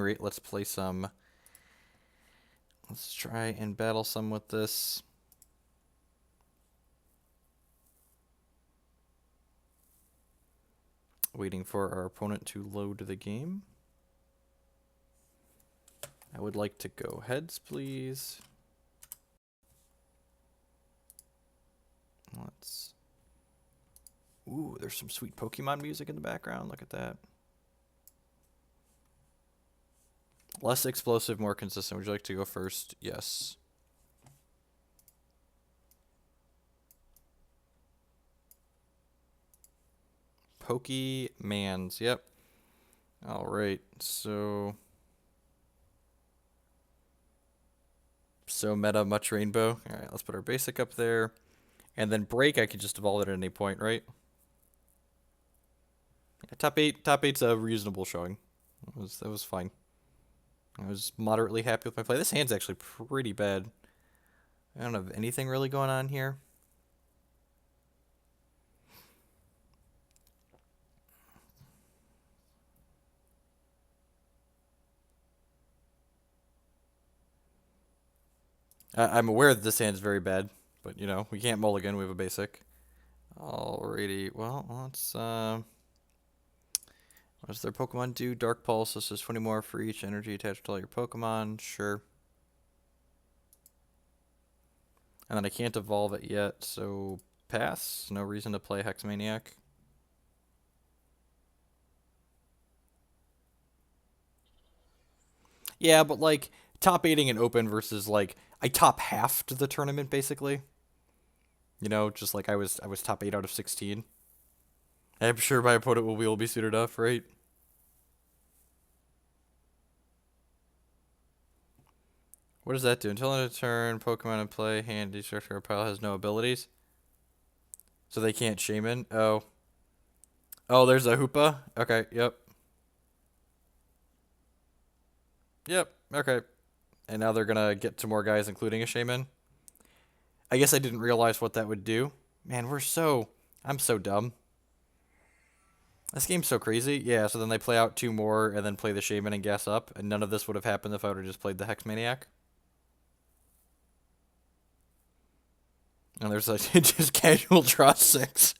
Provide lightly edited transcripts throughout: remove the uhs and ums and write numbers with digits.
Alright, let's play some. Let's try and battle some with this. Waiting for our opponent to load the game. I would like to go heads, please. Let's... Ooh, there's some sweet Pokemon music in the background. Look at that. Less explosive, more consistent. Would you like to go first? Yes. Pokemans. Yep. Alright, so meta, much rainbow. Alright, let's put our basic up there. And then break, I could just evolve it at any point, right? Yeah, top eight's a reasonable showing. That was fine. I was moderately happy with my play. This hand's actually pretty bad. I don't have anything really going on here. I'm aware that this hand is very bad, but, you know, we can't mulligan. We have a basic. Alrighty, well, let's, what does their Pokemon do? Dark Pulse, this is 20 more for each energy attached to all your Pokemon. Sure. And then I can't evolve it yet, so pass. No reason to play Hex Maniac. Yeah, but, like, top 8ing an open versus, like, I top halved the tournament, basically. You know, just like I was top 8 out of 16. I'm sure my opponent will be suited up, right? What does that do? Until end of turn, Pokemon in play, hand, destructor, pile has no abilities. So they can't Shaymin? Oh. Oh, there's a Hoopa? Okay, yep. Yep, okay. And now they're gonna get to more guys, including a Shaymin. I guess I didn't realize what that would do. Man, I'm so dumb. This game's so crazy. Yeah, so then they play out 2 more and then play the Shaymin and gas up. And none of this would have happened if I would have just played the Hex Maniac. And there's like just casual draw 6.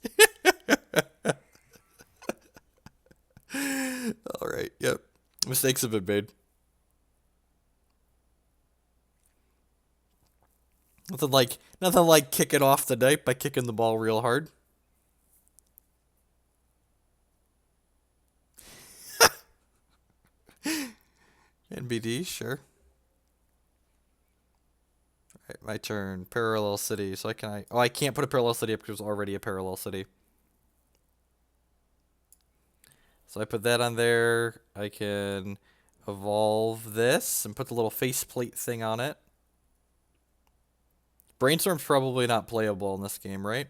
Alright, yep. Mistakes have been made. Nothing like kicking off the night by kicking the ball real hard. NBD, sure. Alright, my turn. Parallel City. So I can't put a Parallel City up because there's already a Parallel City. So I put that on there. I can evolve this and put the little faceplate thing on it. Brainstorm's probably not playable in this game, right?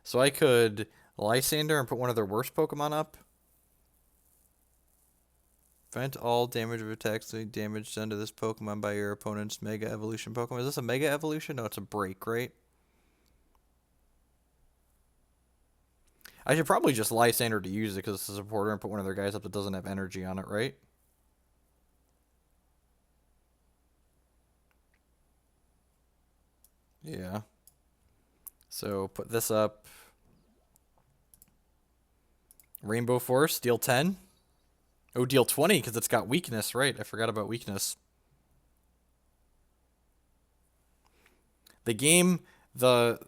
So I could Lysandre and put one of their worst Pokemon up. Prevent all damage of attacks doing damage done to this Pokemon by your opponent's Mega Evolution Pokemon. Is this a Mega Evolution? No, it's a break, right? I should probably just Lysandre to use it because it's a supporter and put one of their guys up that doesn't have energy on it, right? Yeah. So put this up. Rainbow Force, deal 10. Oh, deal 20 because it's got weakness, right? I forgot about weakness. The game, the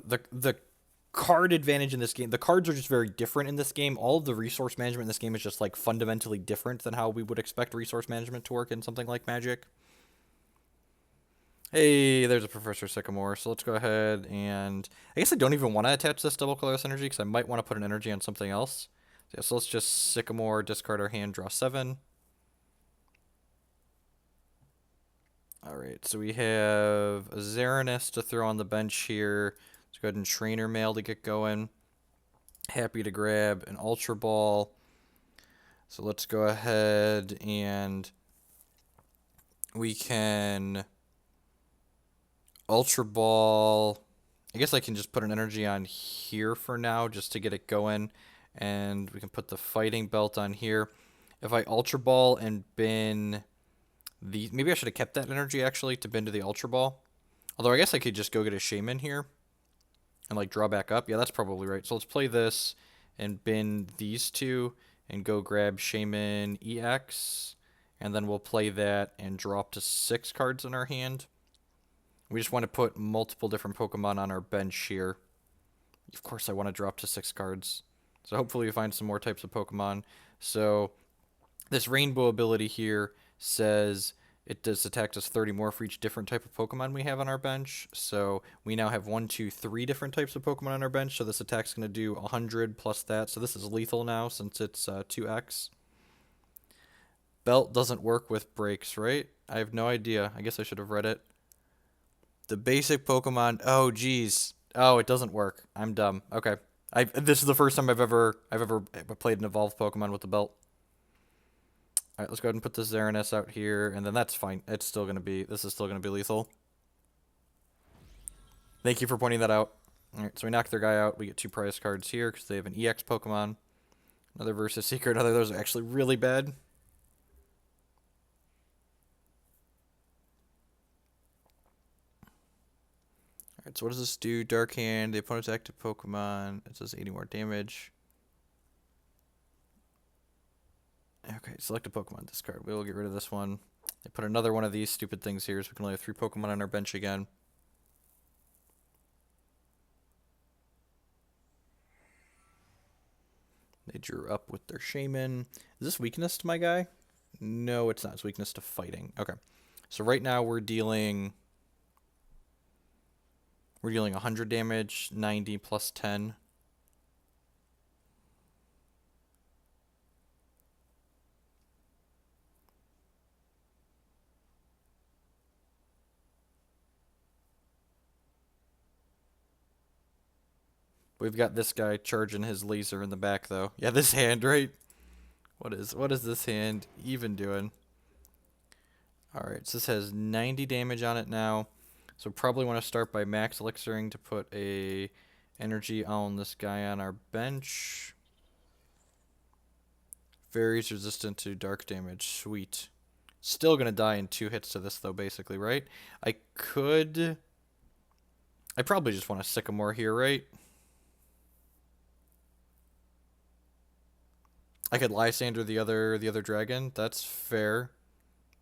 card advantage in this game, the cards are just very different in this game. All of the resource management in this game is just like fundamentally different than how we would expect resource management to work in something like Magic. Hey, there's a Professor Sycamore. So let's go ahead and... I guess I don't even want to attach this double colorless energy because I might want to put an energy on something else. Yeah, so let's just Sycamore, discard our hand, draw 7. Alright, so we have a Xerneas to throw on the bench here. Let's go ahead and Trainer Mail to get going. Happy to grab an Ultra Ball. So let's go ahead and we can Ultra Ball. I guess I can just put an energy on here for now just to get it going. And we can put the Fighting Belt on here. If I Ultra Ball and bin Maybe I should have kept that energy, actually, to bend to the Ultra Ball. Although I guess I could just go get a Shaymin here and, like, draw back up. Yeah, that's probably right. So let's play this and bend these two and go grab Shaymin-EX. And then we'll play that and draw up to 6 cards in our hand. We just want to put multiple different Pokemon on our bench here. Of course, I want to drop to 6 cards. So hopefully we find some more types of Pokemon. So this Rainbow ability here says it does attack us 30 more for each different type of Pokemon we have on our bench. So we now have 1, 2, 3 different types of Pokemon on our bench. So this attack's going to do 100 plus that. So this is lethal now since it's 2x. Belt doesn't work with breaks, right? I have no idea. I guess I should have read it. The basic Pokemon. Oh, geez. Oh, it doesn't work. I'm dumb. Okay. This is the first time I've ever played an evolved Pokemon with the belt. All right, let's go ahead and put this Xerneas out here, and then that's fine. This is still gonna be lethal. Thank you for pointing that out. All right, so we knock their guy out. We get 2 prize cards here because they have an EX Pokemon. Another versus Seeker. Another of those are actually really bad. Alright, so what does this do? Dark Hand, the opponent's active Pokemon. It says 80 more damage. Okay, select a Pokemon, discard. We will get rid of this one. They put another one of these stupid things here, so we can only have 3 Pokemon on our bench again. They drew up with their Shaymin. Is this weakness to my guy? No, it's not. It's weakness to fighting. Okay. So right now we're dealing 100 damage, 90 plus 10. We've got this guy charging his laser in the back, though. Yeah, this hand, right? What is this hand even doing? Alright, so this has 90 damage on it now. So probably want to start by Max Elixiring to put a energy on this guy on our bench. Varies resistant to dark damage. Sweet. Still going to die in 2 hits to this, though, basically, right? I probably just want to Sycamore here, right? I could Lysandre the other dragon. That's fair.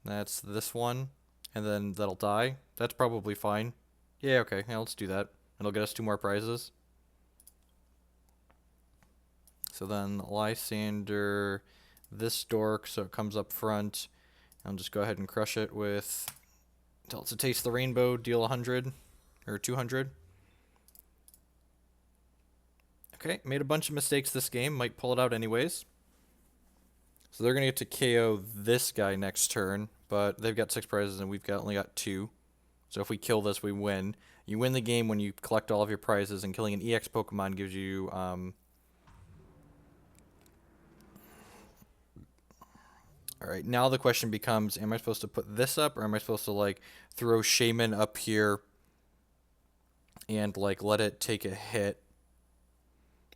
That's this one. And then that'll die. That's probably fine. Yeah, okay. Yeah, let's do that. It'll get us 2 more prizes. So then Lysandre this dork so it comes up front. I'll just go ahead and crush it with Tell it to taste the rainbow, deal 100 or 200. Okay, made a bunch of mistakes this game. Might pull it out anyways. So they're going to get to KO this guy next turn, but they've got 6 prizes and we've only got 2. So if we kill this, we win. You win the game when you collect all of your prizes, and killing an EX Pokemon gives you... Alright, now the question becomes, am I supposed to put this up, or am I supposed to, like, throw Shaymin up here and, like, let it take a hit?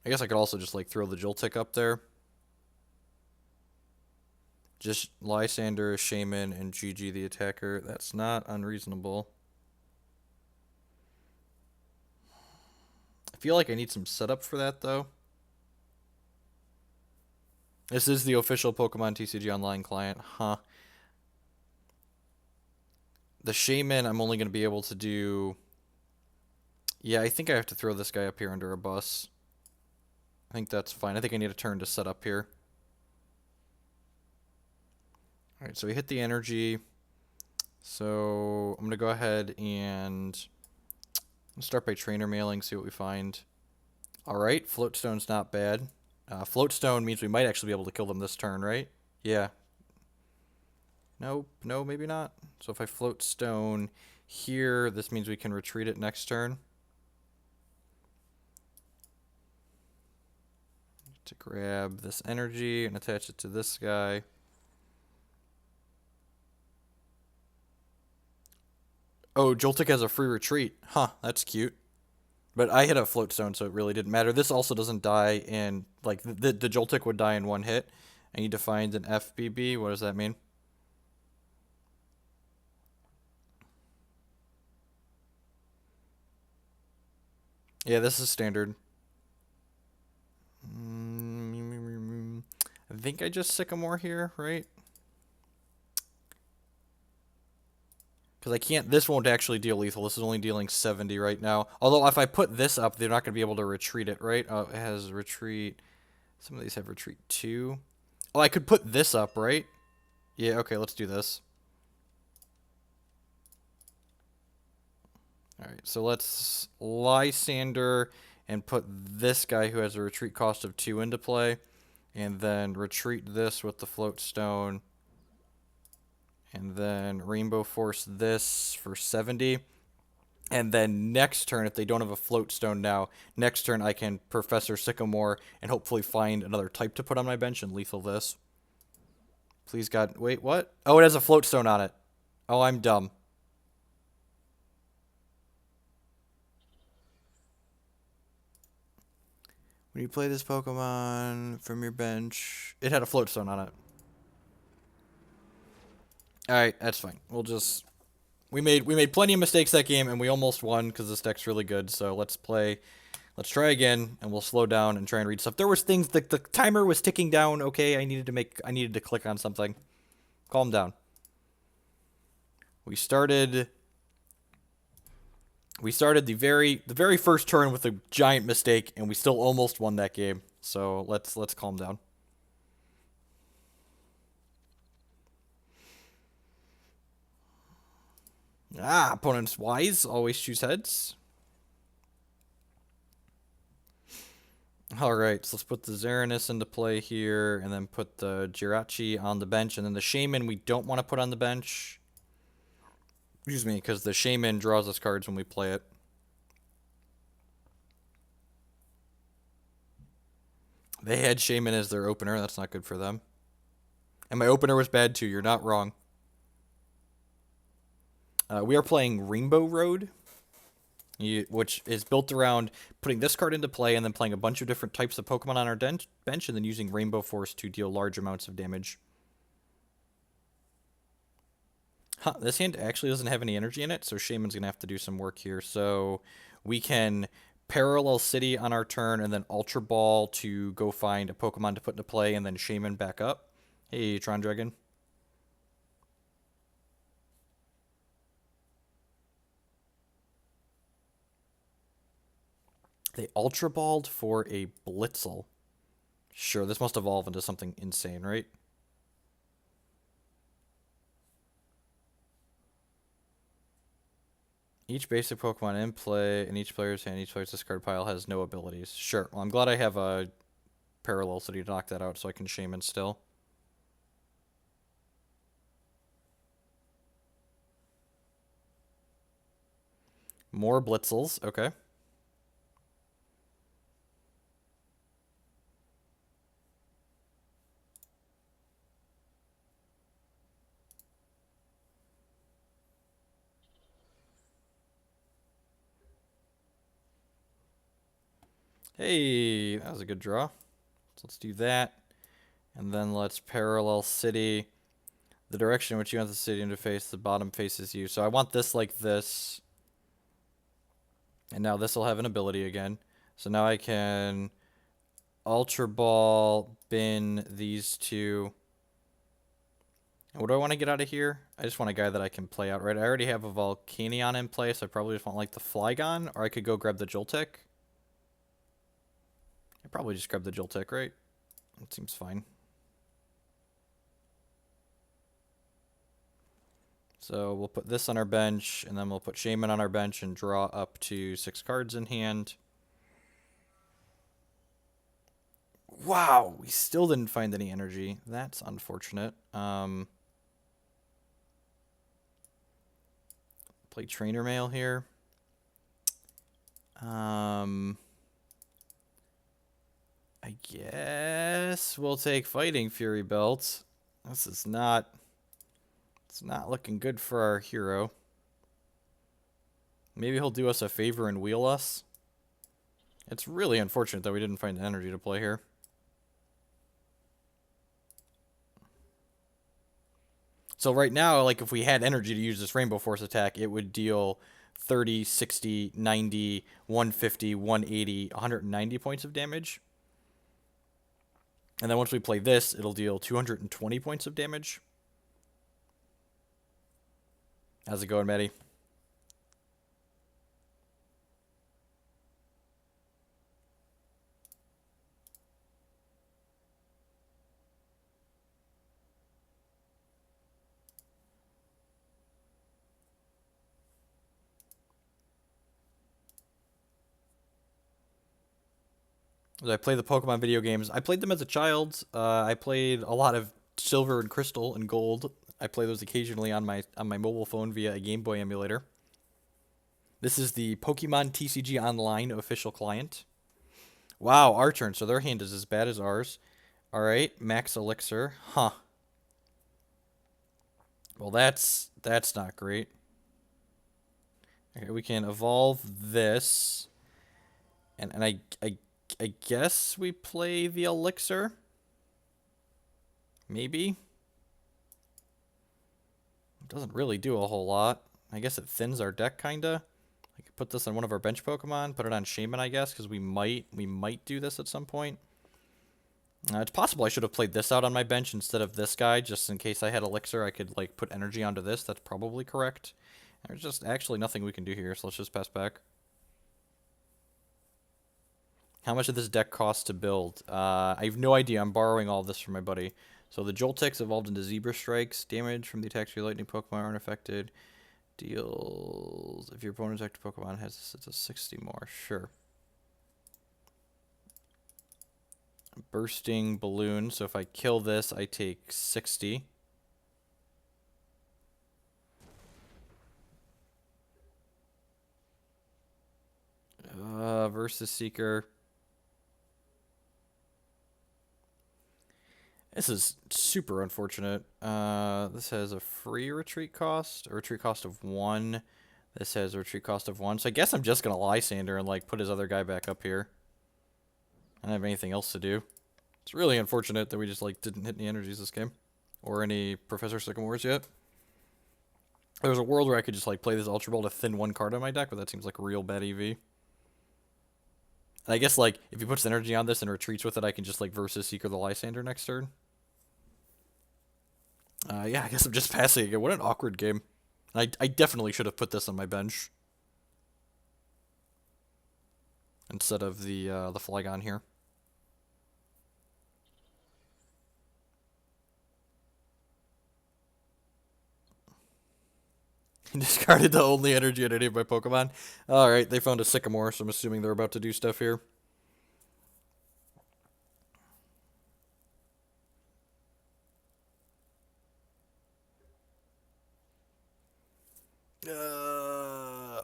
I guess I could also just, like, throw the Joltik up there. Just Lysandre, Shaymin, and GG the attacker. That's not unreasonable. I feel like I need some setup for that, though. This is the official Pokemon TCG Online client. Huh. The Shaymin, I'm only going to be able to do... Yeah, I think I have to throw this guy up here under a bus. I think that's fine. I think I need a turn to set up here. Alright, so we hit the energy. So I'm going to go ahead and start by trainer mailing, see what we find. Alright, Float Stone's not bad. Float Stone means we might actually be able to kill them this turn, right? Yeah. Nope, no, maybe not. So if I Float Stone here, this means we can retreat it next turn. To grab this energy and attach it to this guy. Oh, Joltik has a free retreat. Huh, that's cute. But I hit a Float Stone, so it really didn't matter. This also doesn't die in, like, the Joltik would die in 1 hit. I need to find an FBB. What does that mean? Yeah, this is standard. I think I just Sycamore here, right? Because I can't, this won't actually deal lethal. This is only dealing 70 right now. Although if I put this up, they're not going to be able to retreat it, right? Oh, it has retreat. Some of these have retreat 2. Oh, I could put this up, right? Yeah, okay, let's do this. Alright, so let's Lysandre and put this guy who has a retreat cost of 2 into play. And then retreat this with the Float Stone. And then Rainbow Force this for 70. And then next turn, if they don't have a Float Stone now, next turn I can Professor Sycamore and hopefully find another type to put on my bench and lethal this. Please God, wait, what? Oh, it has a Float Stone on it. Oh, I'm dumb. When you play this Pokemon from your bench, it had a Float Stone on it. Alright, that's fine. We'll just... We made plenty of mistakes that game, and we almost won because this deck's really good, so let's play... Let's try again, and we'll slow down and try and read stuff. There was things... The timer was ticking down, okay? I needed to click on something. Calm down. We started the very first turn with a giant mistake, and we still almost won that game. So let's calm down. Opponents wise, always choose heads. Alright, so let's put the Xerneas into play here, and then put the Jirachi on the bench, and then the Shaymin we don't want to put on the bench. Excuse me, because the Shaymin draws us cards when we play it. They had Shaymin as their opener, that's not good for them. And my opener was bad too, you're not wrong. We are playing Rainbow Road, which is built around putting this card into play and then playing a bunch of different types of Pokemon on our bench and then using Rainbow Force to deal large amounts of damage. Huh, this hand actually doesn't have any energy in it, so Shaymin's going to have to do some work here. So we can Parallel City on our turn and then Ultra Ball to go find a Pokemon to put into play and then Shaymin back up. Hey, Tron Dragon. They Ultra Balled for a Blitzel. Sure, this must evolve into something insane, right? Each basic Pokemon in play in each player's hand, each player's discard pile has no abilities. Sure, well, I'm glad I have a Parallel City to knock that out so I can Shaymin still. More Blitzels, okay. Hey, that was a good draw. So let's do that. And then let's Parallel City. The direction in which you want the city to face, the bottom faces you. So I want this like this. And now this will have an ability again. So now I can Ultra Ball, bin these two. And what do I want to get out of here? I just want a guy that I can play out, right? I already have a Volcanion in place. I probably just want like the Flygon, or I could go grab the Joltik. I probably just grab the Joltik, right? That seems fine. So we'll put this on our bench, and then we'll put Shaymin on our bench and draw up to 6 cards in hand. Wow, we still didn't find any energy. That's unfortunate. Play Trainer Mail here. I guess we'll take Fighting Fury Belt. This is not... It's not looking good for our hero. Maybe he'll do us a favor and wheel us. It's really unfortunate that we didn't find energy to play here. So right now, like if we had energy to use this Rainbow Force attack, it would deal 30, 60, 90, 150, 180, 190 points of damage. And then once we play this, it'll deal 220 points of damage. How's it going, Maddie? I play the Pokemon video games. I played them as a child. I played a lot of Silver and Crystal and Gold. I play those occasionally on my mobile phone via a Game Boy emulator. This is the Pokemon TCG Online official client. Wow, our turn. So their hand is as bad as ours. All right, Max Elixir. Huh. Well, that's not great. Okay, we can evolve this, and I guess we play the Elixir. Maybe. It doesn't really do a whole lot. I guess it thins our deck kinda. I could put this on one of our bench Pokemon, put it on Shaymin, I guess, because we might do this at some point. It's possible I should have played this out on my bench instead of this guy, just in case I had Elixir. I could like put energy onto this. That's probably correct. There's just actually nothing we can do here, so let's just pass back. How much did this deck cost to build? I have no idea. I'm borrowing all this from my buddy. So the Joltik evolved into Zebra Strikes. Damage from the attacks of your lightning Pokemon aren't affected. Deals... If your opponent's active Pokemon has it's a 60 more. Sure. Bursting Balloon. So if I kill this, I take 60. Versus Seeker. This is super unfortunate. This has a free retreat cost, a retreat cost of 1. This has a retreat cost of 1. So I guess I'm just gonna Lysandre and like put his other guy back up here. I don't have anything else to do. It's really unfortunate that we just like didn't hit any energies this game, or any Professor Sycamores yet. There's a world where I could just like play this Ultra Ball to thin 1 card on my deck, but that seems like a real bad EV. And I guess like if he puts energy on this and retreats with it, I can just like versus Seeker the Lysandre next turn. Yeah, I guess I'm just passing again. What an awkward game. I definitely should have put this on my bench instead of the Flygon here. Discarded the only energy on any of my Pokemon. Alright, they found a Sycamore, so I'm assuming they're about to do stuff here.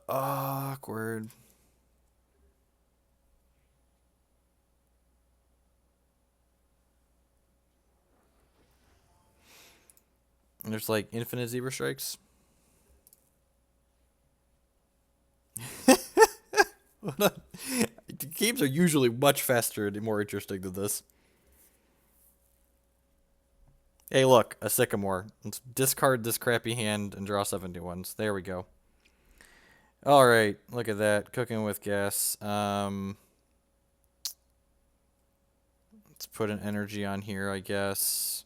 Awkward. And there's like infinite Zebra Strikes. Games are usually much faster and more interesting than this. Hey, look, a Sycamore. Let's discard this crappy hand and draw 71s. There we go. Alright, look at that. Cooking with gas. Let's put an energy on here, I guess.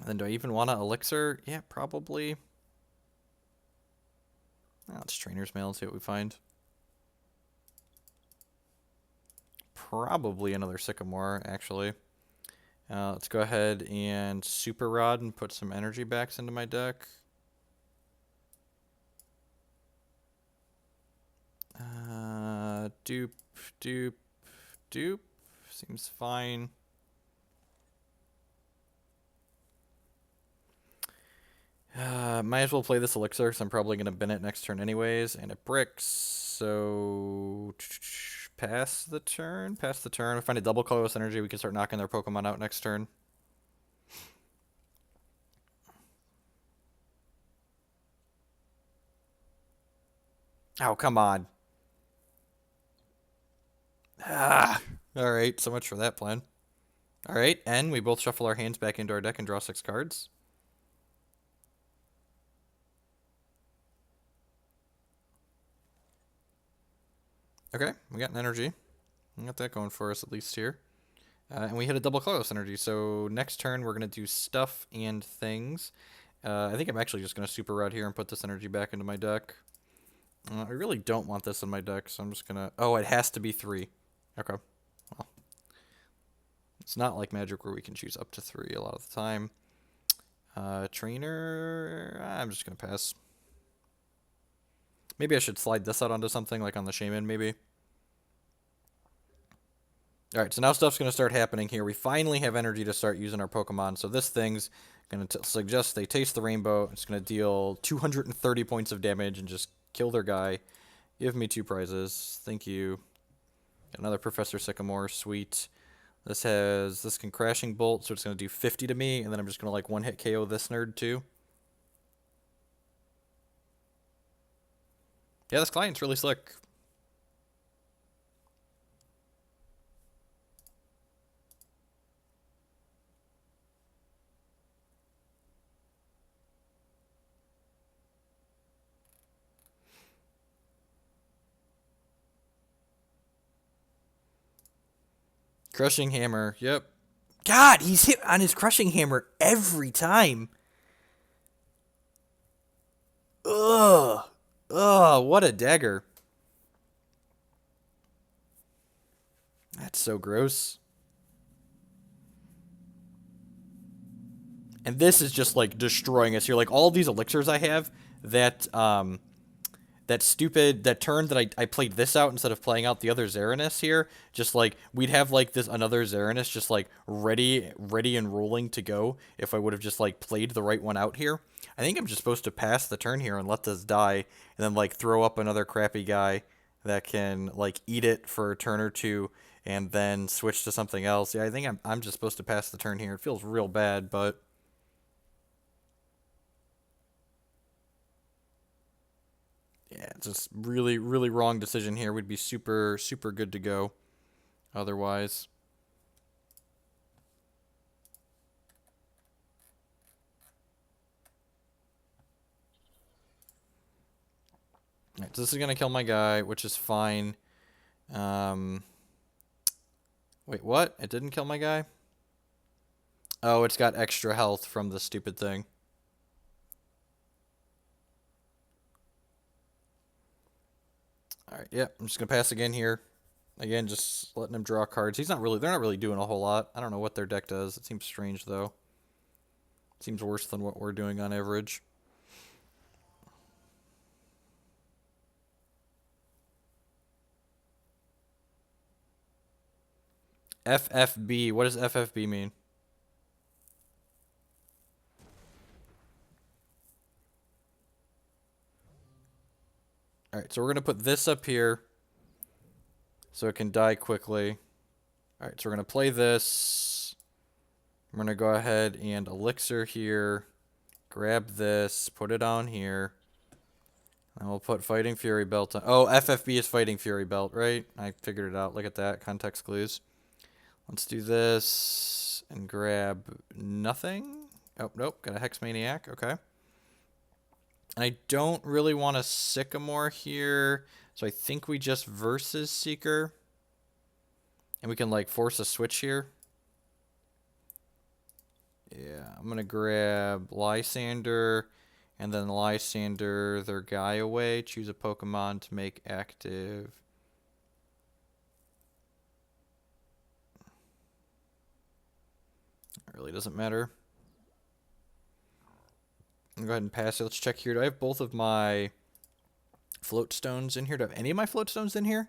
And then do I even want an Elixir? Yeah, probably. Let's Trainers Mail and see what we find. Probably another Sycamore, actually. Let's go ahead and Super Rod and put some energy backs into my deck. Dupe, dupe, dupe. Seems fine. Might as well play this Elixir, because I'm probably going to bin it next turn anyways. And it bricks, so... Pass the turn. Pass the turn. If we find a double colorless energy, we can start knocking their Pokemon out next turn. Oh, come on. Alright, so much for that plan. Alright, and we both shuffle our hands back into our deck and draw 6 cards. Okay, we got an energy. We got that going for us at least here. And we hit a double Colorless energy, so next turn we're going to do stuff and things. I think I'm actually just going to Super Rod here and put this energy back into my deck. I really don't want this in my deck, so I'm just going to... Oh, it has to be 3. Okay. Well, it's not like Magic where we can choose up to 3 a lot of the time. Trainer... I'm just going to pass. Maybe I should slide this out onto something, like on the Shaymin, maybe. Alright, so now stuff's going to start happening here. We finally have energy to start using our Pokemon, so this thing's going to suggest they taste the rainbow. It's going to deal 230 points of damage and just kill their guy. Give me 2 prizes. Thank you. Got another Professor Sycamore. Sweet. This can Crashing Bolt, so it's going to do 50 to me, and then I'm just going to like one-hit KO this nerd too. Yeah, this client's really slick. Crushing Hammer, yep. God, he's hit on his Crushing Hammer every time. Ugh. Ugh, what a dagger. That's so gross. And this is just like destroying us here. Like all these elixirs I have, that turn that I played this out instead of playing out the other Xerneas here, just like we'd have like this another Xerneas just like ready and rolling to go if I would have just like played the right one out here. I think I'm just supposed to pass the turn here and let this die, and then like throw up another crappy guy that can like eat it for a turn or two and then switch to something else. Yeah, I think I'm just supposed to pass the turn here. It feels real bad, but yeah, it's just really, really wrong decision here. We'd be super, super good to go otherwise. Alright, so this is going to kill my guy, which is fine. Wait, what? It didn't kill my guy? Oh, it's got extra health from the stupid thing. Alright, yeah, I'm just going to pass again here. Again, just letting him draw cards. They're not really doing a whole lot. I don't know what their deck does. It seems strange, though. It seems worse than what we're doing on average. FFB. What does FFB mean? Alright, so we're going to put this up here so it can die quickly. Alright, so we're going to play this. I'm going to go ahead and Elixir here. Grab this. Put it on here. And we'll put Fighting Fury Belt on. Oh, FFB is Fighting Fury Belt, right? I figured it out. Look at that. Context clues. Let's do this and grab nothing. Oh, nope. Got a Hex Maniac. Okay. I don't really want a Sycamore here, so I think we just versus Seeker. And we can, like, force a switch here. Yeah, I'm going to grab Lysandre, and then Lysandre their guy away. Choose a Pokemon to make active. It really doesn't matter. I'll go ahead and pass it. Let's check here. Do I have both of my Float Stones in here? Do I have any of my Float Stones in here?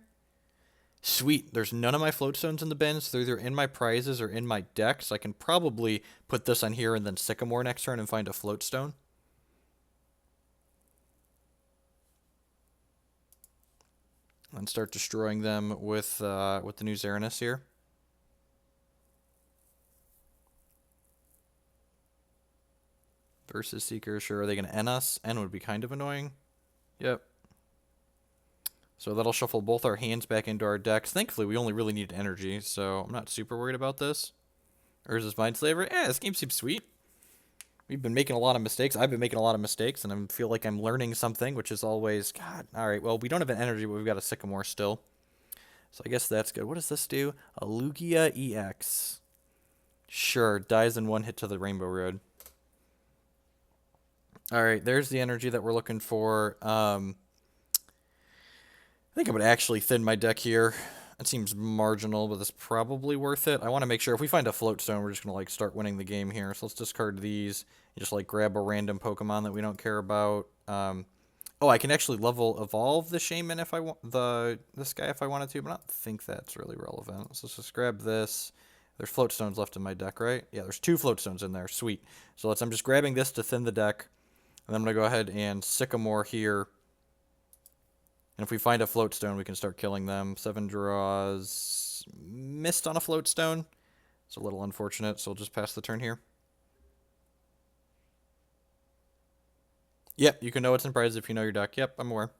Sweet. There's none of my Float Stones in the bins. They're either in my prizes or in my deck, so I can probably put this on here and then Sycamore next turn and find a Float Stone. And start destroying them with the new Xerneas here. Versus Seeker, sure. Are they going to N us? N would be kind of annoying. Yep. So that'll shuffle both our hands back into our decks. Thankfully, we only really need energy, so I'm not super worried about this. Urza's Mindslaver. Yeah, this game seems sweet. We've been making a lot of mistakes. I've been making a lot of mistakes, and I feel like I'm learning something, which is always... God, alright, well, we don't have an energy, but we've got a Sycamore still. So I guess that's good. What does this do? A Lugia-EX. Sure, dies in one hit to the Rainbow Road. Alright, there's the energy that we're looking for. I think I would actually thin my deck here. It seems marginal, but it's probably worth it. I want to make sure if we find a Float Stone, we're just going to like start winning the game here. So let's discard these. And just like grab a random Pokemon that we don't care about. Oh, I can actually level evolve the Shaymin if I want this guy if I wanted to, but I don't think that's really relevant. So let's just grab this. There's Float Stones left in my deck, right? Yeah, there's 2 Float Stones in there. Sweet. So I'm just grabbing this to thin the deck. And then I'm going to go ahead and Sycamore here. And if we find a Float Stone, we can start killing them. 7 draws. Missed on a Float Stone. It's a little unfortunate, so we'll just pass the turn here. Yep, you can know what's in prizes if you know your deck. Yep, I'm aware.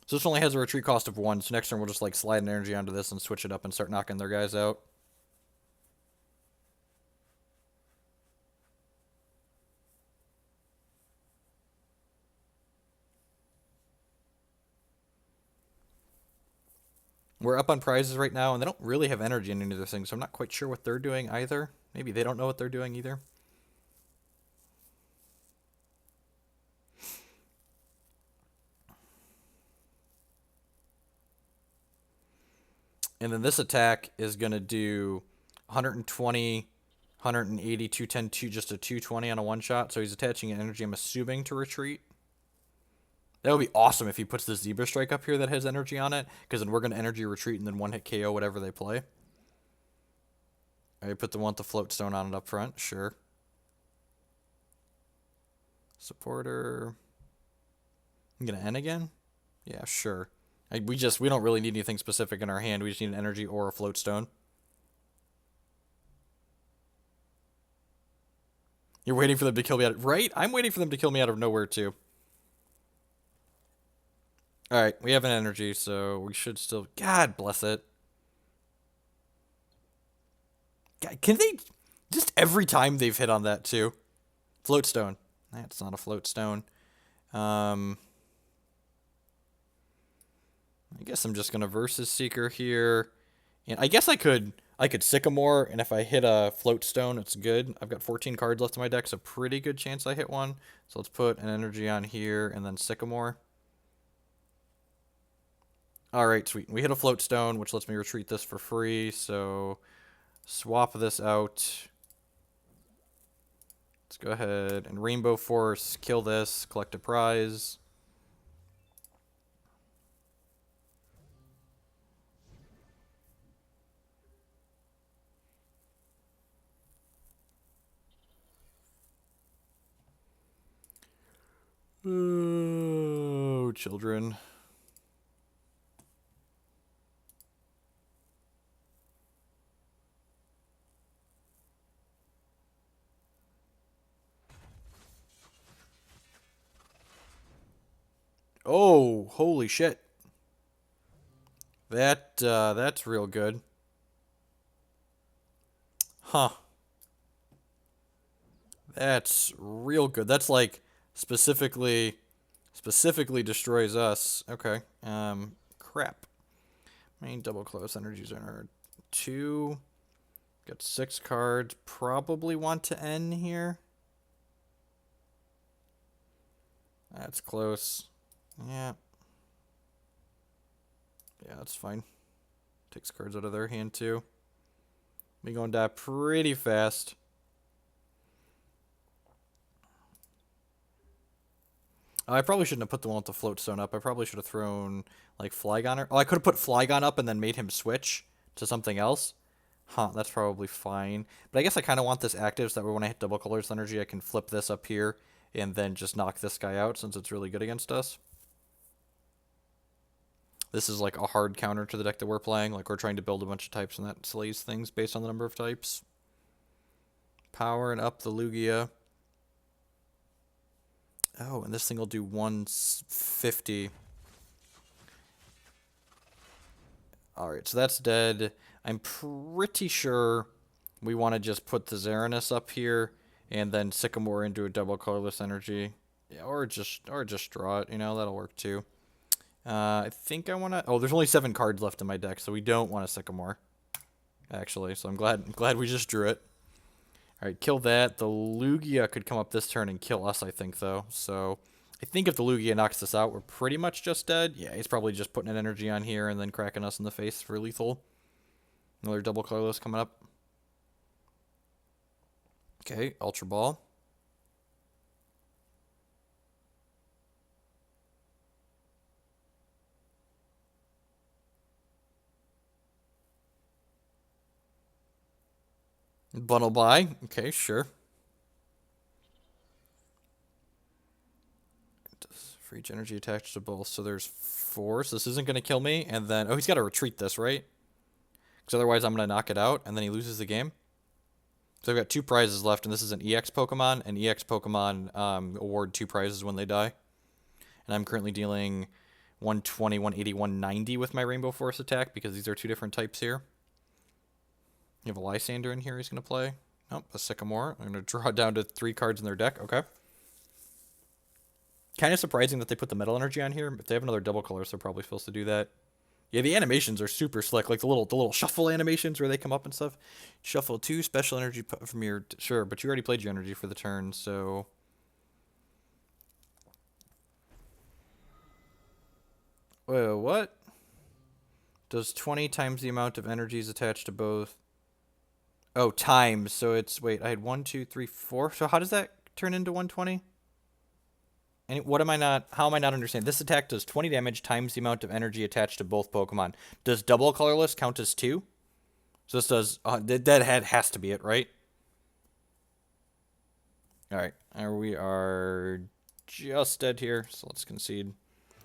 So this only has a retreat cost of 1, so next turn we'll just like slide an energy onto this and switch it up and start knocking their guys out. We're up on prizes right now, and they don't really have energy in any of those things, so I'm not quite sure what they're doing either. Maybe they don't know what they're doing either. And then this attack is going to do 120, 180, 210, just a 220 on a one-shot. So he's attaching an energy, I'm assuming, to retreat. That would be awesome if he puts the Zebra Strike up here that has energy on it, because then we're going to energy retreat and then one-hit KO whatever they play. I put the one with the Float Stone on it up front, sure. Supporter. I'm going to end again? Yeah, sure. We don't really need anything specific in our hand. We just need an energy or a Float Stone. You're waiting for them to kill me out of... Right? I'm waiting for them to kill me out of nowhere, too. Alright, we have an energy, so we should still... God bless it. God, can they... Just every time they've hit on that, too. Float Stone. That's not a Float Stone. I guess I'm just going to versus Seeker here. And I guess I could Sycamore, and if I hit a Float Stone, it's good. I've got 14 cards left in my deck, so pretty good chance I hit one. So let's put an energy on here, and then Sycamore. Alright, sweet. We hit a Float Stone, which lets me retreat this for free, so swap this out. Let's go ahead and Rainbow Force, kill this, collect a prize. Oh, children. Oh, holy shit. That's real good. Huh. That's real good. That's like specifically destroys us. Okay. Crap. Main double close energies are 2. Got 6 cards. Probably want to end here. That's close. Yeah. Yeah, that's fine. Takes cards out of their hand too. We gonna die pretty fast. I probably shouldn't have put the one with the Float Stone up. I probably should have thrown like Flygon. Oh, I could have put Flygon up and then made him switch to something else. Huh, that's probably fine. But I guess I kind of want this active so that when I hit double colors energy, I can flip this up here and then just knock this guy out since it's really good against us. This is like a hard counter to the deck that we're playing. Like we're trying to build a bunch of types and that slays things based on the number of types. Powering up the Lugia. Oh, and this thing will do 150. Alright, so that's dead. I'm pretty sure we want to just put the Xerneas up here and then Sycamore into a double colorless energy. Yeah, or just draw it, you know, that'll work too. I think I want to... Oh, there's only 7 cards left in my deck, so we don't want a Sycamore, actually. So I'm glad we just drew it. All right, kill that. The Lugia could come up this turn and kill us, I think, though. So I think if the Lugia knocks us out, we're pretty much just dead. Yeah, he's probably just putting an energy on here and then cracking us in the face for lethal. Another double colorless coming up. Okay, Ultra Ball. Bundle by. Okay, sure. For each energy attached to both. So there's 4. So this isn't going to kill me. And then... Oh, he's got to retreat this, right? Because otherwise I'm going to knock it out. And then he loses the game. So I've got 2 prizes left. And this is an EX Pokemon. And EX Pokemon award 2 prizes when they die. And I'm currently dealing 120, 180, 190 with my Rainbow Force attack. Because these are 2 different types here. You have a Lysandre in here he's going to play. Nope, a Sycamore. I'm going to draw down to 3 cards in their deck. Okay. Kind of surprising that they put the Metal Energy on here. If they have another double color, so they're probably supposed to do that. Yeah, the animations are super slick. Like the little shuffle animations where they come up and stuff. Shuffle 2 special energy from your... Sure, but you already played your energy for the turn, so... Whoa, what? Does 20 times the amount of energies attached to both... Oh, times. So it's... Wait, I had 1, 2, 3, 4. So how does that turn into 120? And what am I not... How am I not understanding? This attack does 20 damage times the amount of energy attached to both Pokemon. Does double colorless count as 2? So this does... that has to be it, right? Alright. We are just dead here. So let's concede.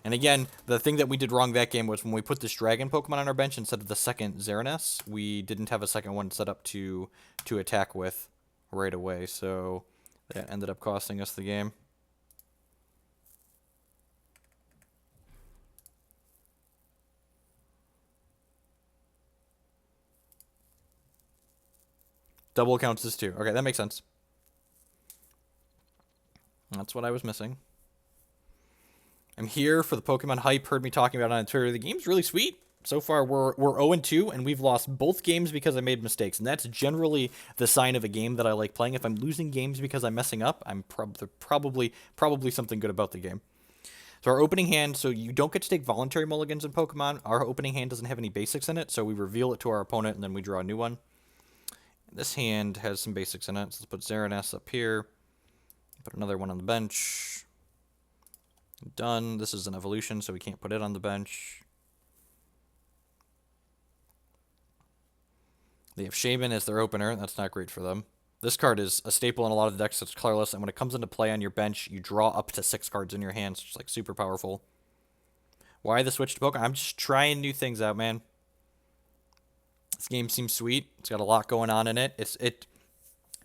And again, the thing that we did wrong that game was when we put this Dragon Pokemon on our bench instead of the second Xerneas, we didn't have a second one set up to attack with right away. So that ended up costing us the game. Double counts as 2. Okay, that makes sense. That's what I was missing. I'm here for the Pokemon hype. Heard me talking about it on Twitter. The game's really sweet. So far, we're 0-2, and we've lost both games because I made mistakes. And that's generally the sign of a game that I like playing. If I'm losing games because I'm messing up, I'm probably something good about the game. So our opening hand, so you don't get to take voluntary mulligans in Pokemon. Our opening hand doesn't have any basics in it, so we reveal it to our opponent, and then we draw a new one. This hand has some basics in it, so let's put Xerneas up here. Put another one on the bench. Done. This is an evolution, so we can't put it on the bench. They have Shaymin as their opener. That's not great for them. This card is a staple in a lot of the decks. It's colorless, and when it comes into play on your bench, you draw up to 6 cards in your hands. It's like super powerful. Why the switch to Pokemon? I'm just trying new things out, man. This game seems sweet. It's got a lot going on in it.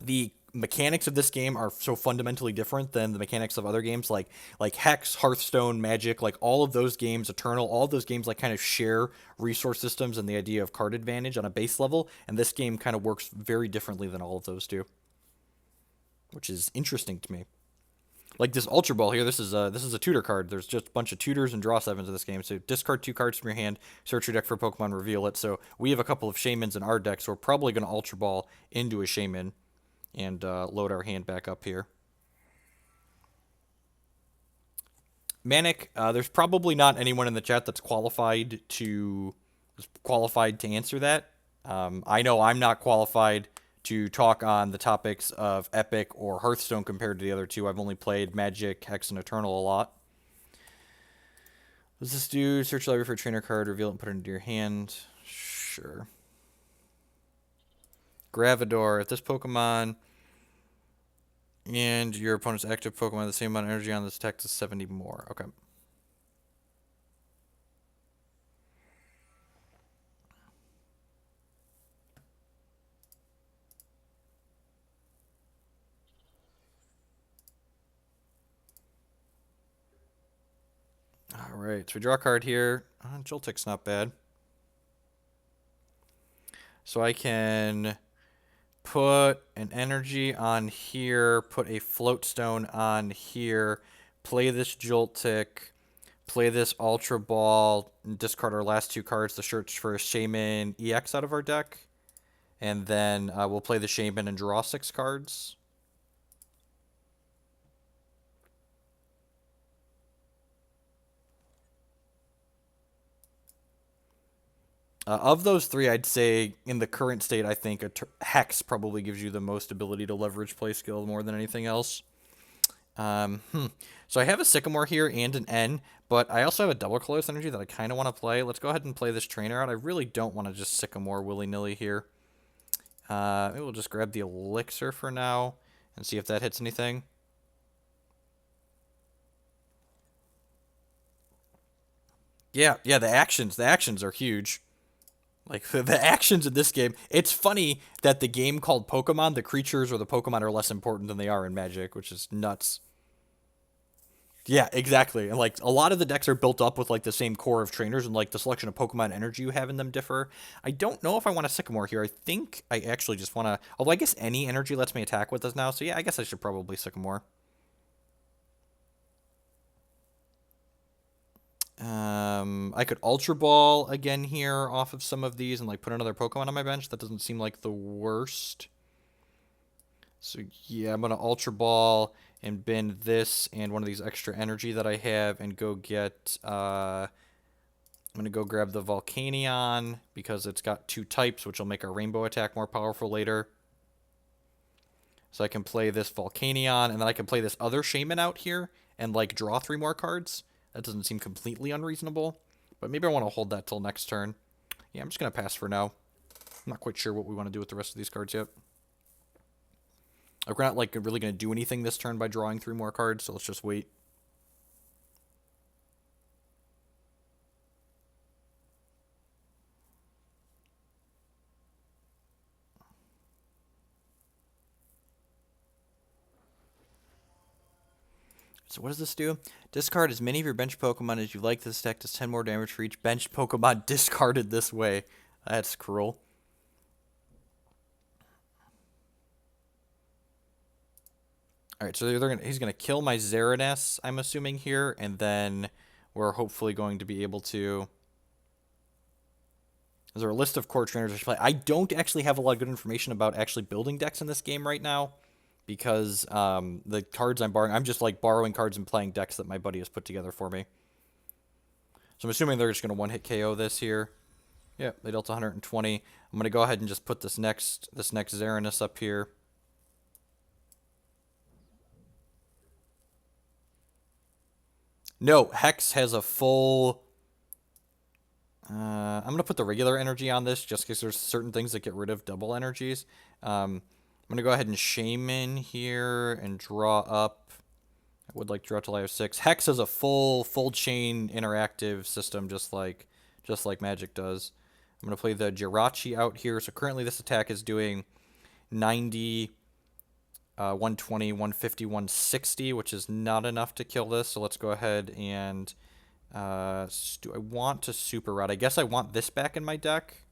The mechanics of this game are so fundamentally different than the mechanics of other games like Hex, Hearthstone, Magic, like all of those games, Eternal, all of those games like kind of share resource systems and the idea of card advantage on a base level, and this game kind of works very differently than all of those do, which is interesting to me. Like this Ultra Ball here, this is a tutor card. There's just a bunch of tutors and draw 7s in this game. So discard 2 cards from your hand, search your deck for Pokemon, reveal it. So we have a couple of Shaymins in our deck, so we're probably going to Ultra Ball into a Shaymin and load our hand back up here. Manic, there's probably not anyone in the chat that's qualified to answer that. I know I'm not qualified to talk on the topics of Epic or Hearthstone compared to the other two. I've only played Magic, Hex, and Eternal a lot. What does this do? Search library for a trainer card, reveal it, and put it into your hand. Sure. Gravidor. If this Pokemon and your opponent's active Pokemon have the same amount of energy on this attack to 70 more. Okay. Alright, so we draw a card here. Joltik's not bad. So I can put an energy on here, put a Float Stone on here, play this Joltik, Play this Ultra Ball, and discard our last 2 cards to search for Shaymin-EX out of our deck. And then we'll play the Shaymin and draw 6 cards. Of those 3, I'd say in the current state, I think Hex probably gives you the most ability to leverage play skill more than anything else. So I have a Sycamore here and an N, but I also have a double Colorless energy that I kind of want to play. Let's go ahead and play this trainer out. I really don't want to just Sycamore willy-nilly here. Maybe we'll just grab the Elixir for now and see if that hits anything. Yeah, the actions are huge. Like, the actions in this game, it's funny that the game called Pokemon, the creatures or the Pokemon are less important than they are in Magic, which is nuts. Yeah, exactly. And, like, a lot of the decks are built up with, like, the same core of trainers, and, like, the selection of Pokemon energy you have in them differ. I don't know if I want a Sycamore here. I think I actually just want to... Although I guess any energy lets me attack with this now, so yeah, I guess I should probably Sycamore. I could Ultra Ball again here off of some of these and like put another Pokemon on my bench. That doesn't seem like the worst. So yeah, I'm gonna Ultra Ball and bend this and one of these extra energy that I have and go get I'm gonna go grab the Volcanion because it's got 2 types, which will make our rainbow attack more powerful later. So I can play this Volcanion and then I can play this other Shaymin out here and like draw 3 more cards. That doesn't seem completely unreasonable, but maybe I want to hold that till next turn. Yeah, I'm just going to pass for now. I'm not quite sure what we want to do with the rest of these cards yet. We're not like really going to do anything this turn by drawing 3 more cards, so let's just wait. So what does this do? Discard as many of your bench Pokemon as you like. This deck does 10 more damage for each bench Pokemon discarded this way. That's cruel. Alright, so he's going to kill my Xerneas, I'm assuming here, and then we're hopefully going to be able to... Is there a list of core trainers I should play? I don't actually have a lot of good information about actually building decks in this game right now. Because the cards I'm borrowing, I'm just like borrowing cards and playing decks that my buddy has put together for me. So I'm assuming they're just going to one-hit KO this here. Yeah, they dealt 120. I'm going to go ahead and just put this next Xerneas up here. No, Hex has a full... I'm going to put the regular energy on this just because there's certain things that get rid of double energies. I'm going to go ahead and Shaymin here and draw up. I would like to draw till I have 6. Hex is a full chain interactive system just like Magic does. I'm going to play the Jirachi out here. So currently this attack is doing 90, 120, 150, 160, which is not enough to kill this. So let's go ahead and... do I want to Super Rod? I guess I want this back in my deck.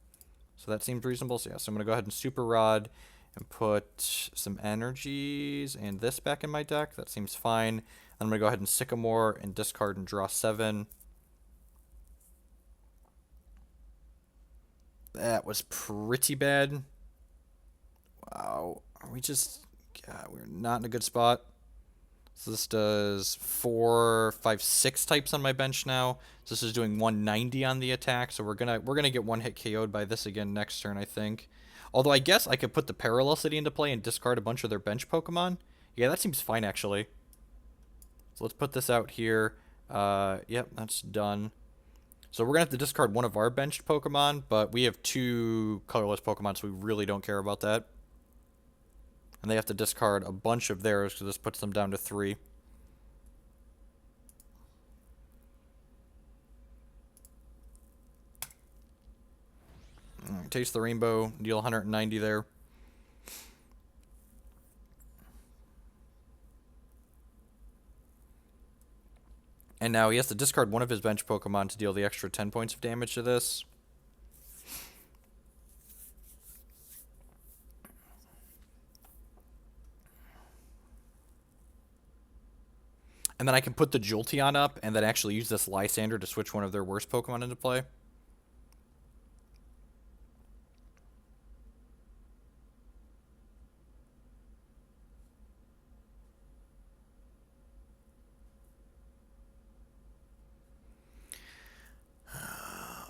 So that seems reasonable. So yeah, so I'm going to go ahead and Super Rod and put some energies and this back in my deck. That seems fine. I'm going to go ahead and Sycamore and discard and draw 7. That was pretty bad. Wow. Are we just... God, we're not in a good spot. So this does 4, 5, 6 types on my bench now. So this is doing 190 on the attack. So we're gonna get one hit KO'd by this again next turn, I think. Although I guess I could put the Parallel City into play and discard a bunch of their bench Pokemon. Yeah, that seems fine actually. So let's put this out here. Yep, that's done. So we're gonna have to discard one of our benched Pokemon, but we have 2 colorless Pokemon, so we really don't care about that. And they have to discard a bunch of theirs, so this puts them down to 3. Right, taste the rainbow, deal 190 there. And now he has to discard one of his bench Pokemon to deal the extra 10 points of damage to this. And then I can put the Jolteon up and then actually use this Lysandre to switch one of their worst Pokemon into play.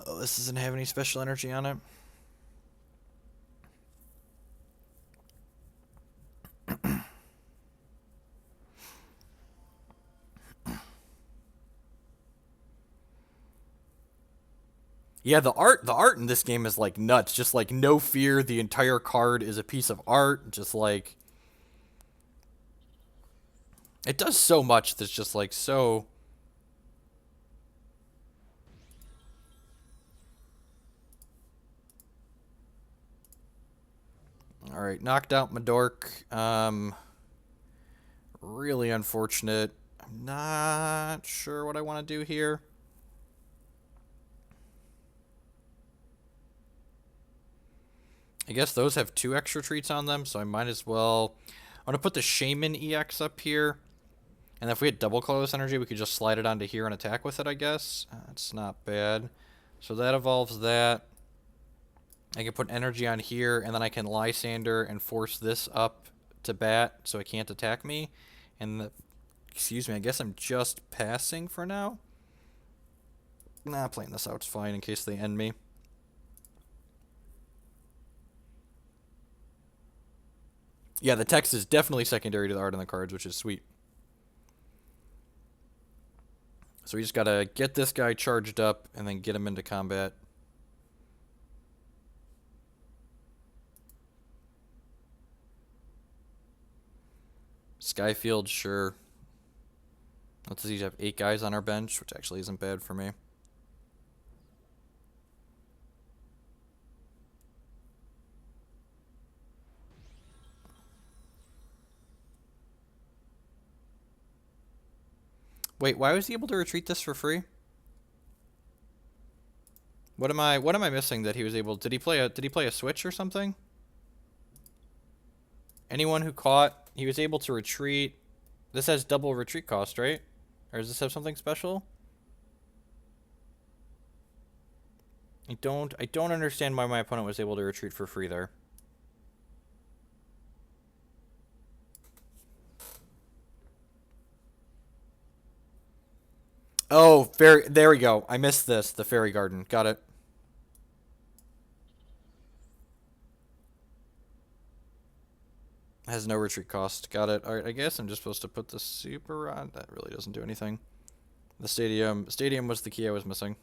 Oh, this doesn't have any special energy on it. Yeah, the art in this game is like nuts. Just like no fear, the entire card is a piece of art. Just like it does so much that's just like so. All right, knocked out my dork. Really unfortunate. I'm not sure what I want to do here. I guess those have 2 extra treats on them, so I might as well. I'm going to put the Shaymin-EX up here. And if we had double colorless energy, we could just slide it onto here and attack with it, I guess. That's not bad. So that evolves that. I can put energy on here, and then I can Lysandre and force this up to bat so it can't attack me. And, excuse me, I guess I'm just passing for now. Nah, playing this out's fine in case they end me. Yeah, the text is definitely secondary to the art on the cards, which is sweet. So we just gotta get this guy charged up and then get him into combat. Sky Field, sure. Let's see, have 8 guys on our bench, which actually isn't bad for me. Wait, why was he able to retreat this for free? What am I missing that he was able? Did he play a switch or something? Anyone who caught, he was able to retreat. This has double retreat cost, right? Or does this have something special? I don't understand why my opponent was able to retreat for free there. Oh, there we go. I missed this. The Fairy Garden. Got it. Has no retreat cost. Got it. Alright, I guess I'm just supposed to put the Super Rod. That really doesn't do anything. The Stadium was the key I was missing.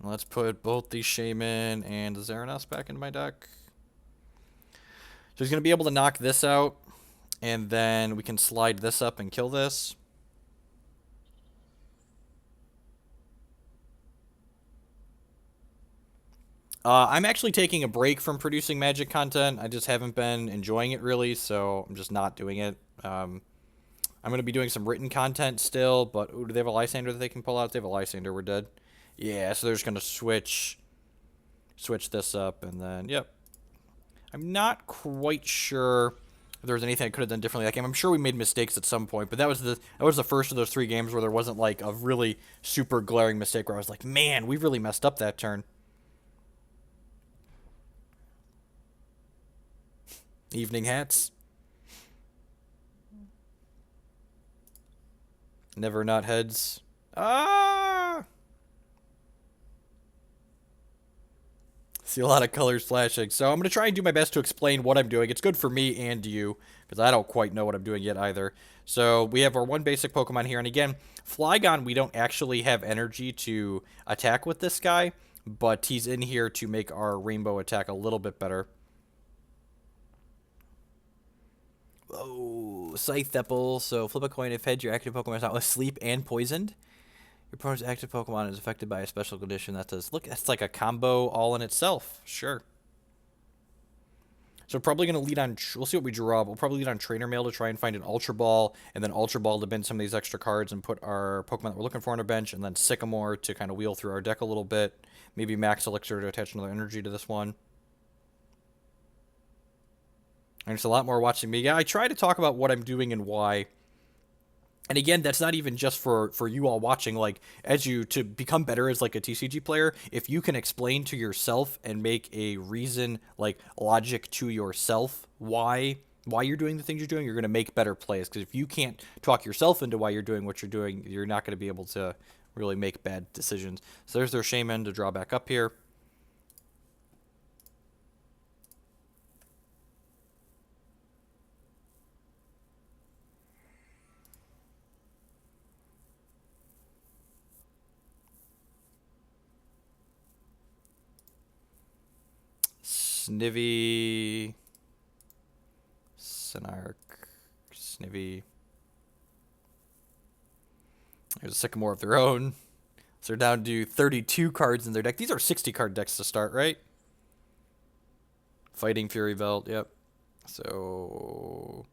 Let's put both the Shaymin and the Xerneas back into my deck. So he's going to be able to knock this out, and then we can slide this up and kill this. I'm actually taking a break from producing Magic content. I just haven't been enjoying it really, so I'm just not doing it. I'm going to be doing some written content still, but ooh, do they have a Lysandre that they can pull out? If they have a Lysandre, we're dead. Yeah, so they're just going to switch this up, and then, yep. I'm not quite sure if there was anything I could have done differently that game. I'm sure we made mistakes at some point, but that was the first of those 3 games where there wasn't like a really super glaring mistake where I was like, man, we really messed up that turn. Evening hats. Never not heads. Ah! See a lot of colors flashing. So I'm going to try and do my best to explain what I'm doing. It's good for me and you, because I don't quite know what I'm doing yet either. So we have our 1 basic Pokemon here. And again, Flygon, we don't actually have energy to attack with this guy, but he's in here to make our rainbow attack a little bit better. Oh, Scythe Thepple. So flip a coin if head, your active Pokemon is not asleep and poisoned. Your opponent's active Pokemon is affected by a special condition that does. Look, that's like a combo all in itself. Sure. So we're probably going to lead on. We'll see what we draw. We'll probably lead on Trainer Mail to try and find an Ultra Ball, and then Ultra Ball to bend some of these extra cards and put our Pokemon that we're looking for on our bench, and then Sycamore to kind of wheel through our deck a little bit. Maybe Max Elixir to attach another energy to this one. And it's a lot more watching me. Yeah, I try to talk about what I'm doing and why. And again, that's not even just for you all watching. Like, as you to become better as like a TCG player, if you can explain to yourself and make a reason, like logic to yourself, why you're doing the things you're doing, you're going to make better plays. Because if you can't talk yourself into why you're doing what you're doing, you're not going to be able to really make bad decisions. So there's their Shaymin to draw back up here. Snivy, Synarch, Snivy. There's a Sycamore of their own. So they're down to 32 cards in their deck. These are 60 card decks to start, right? Fighting Fury Belt, yep. So,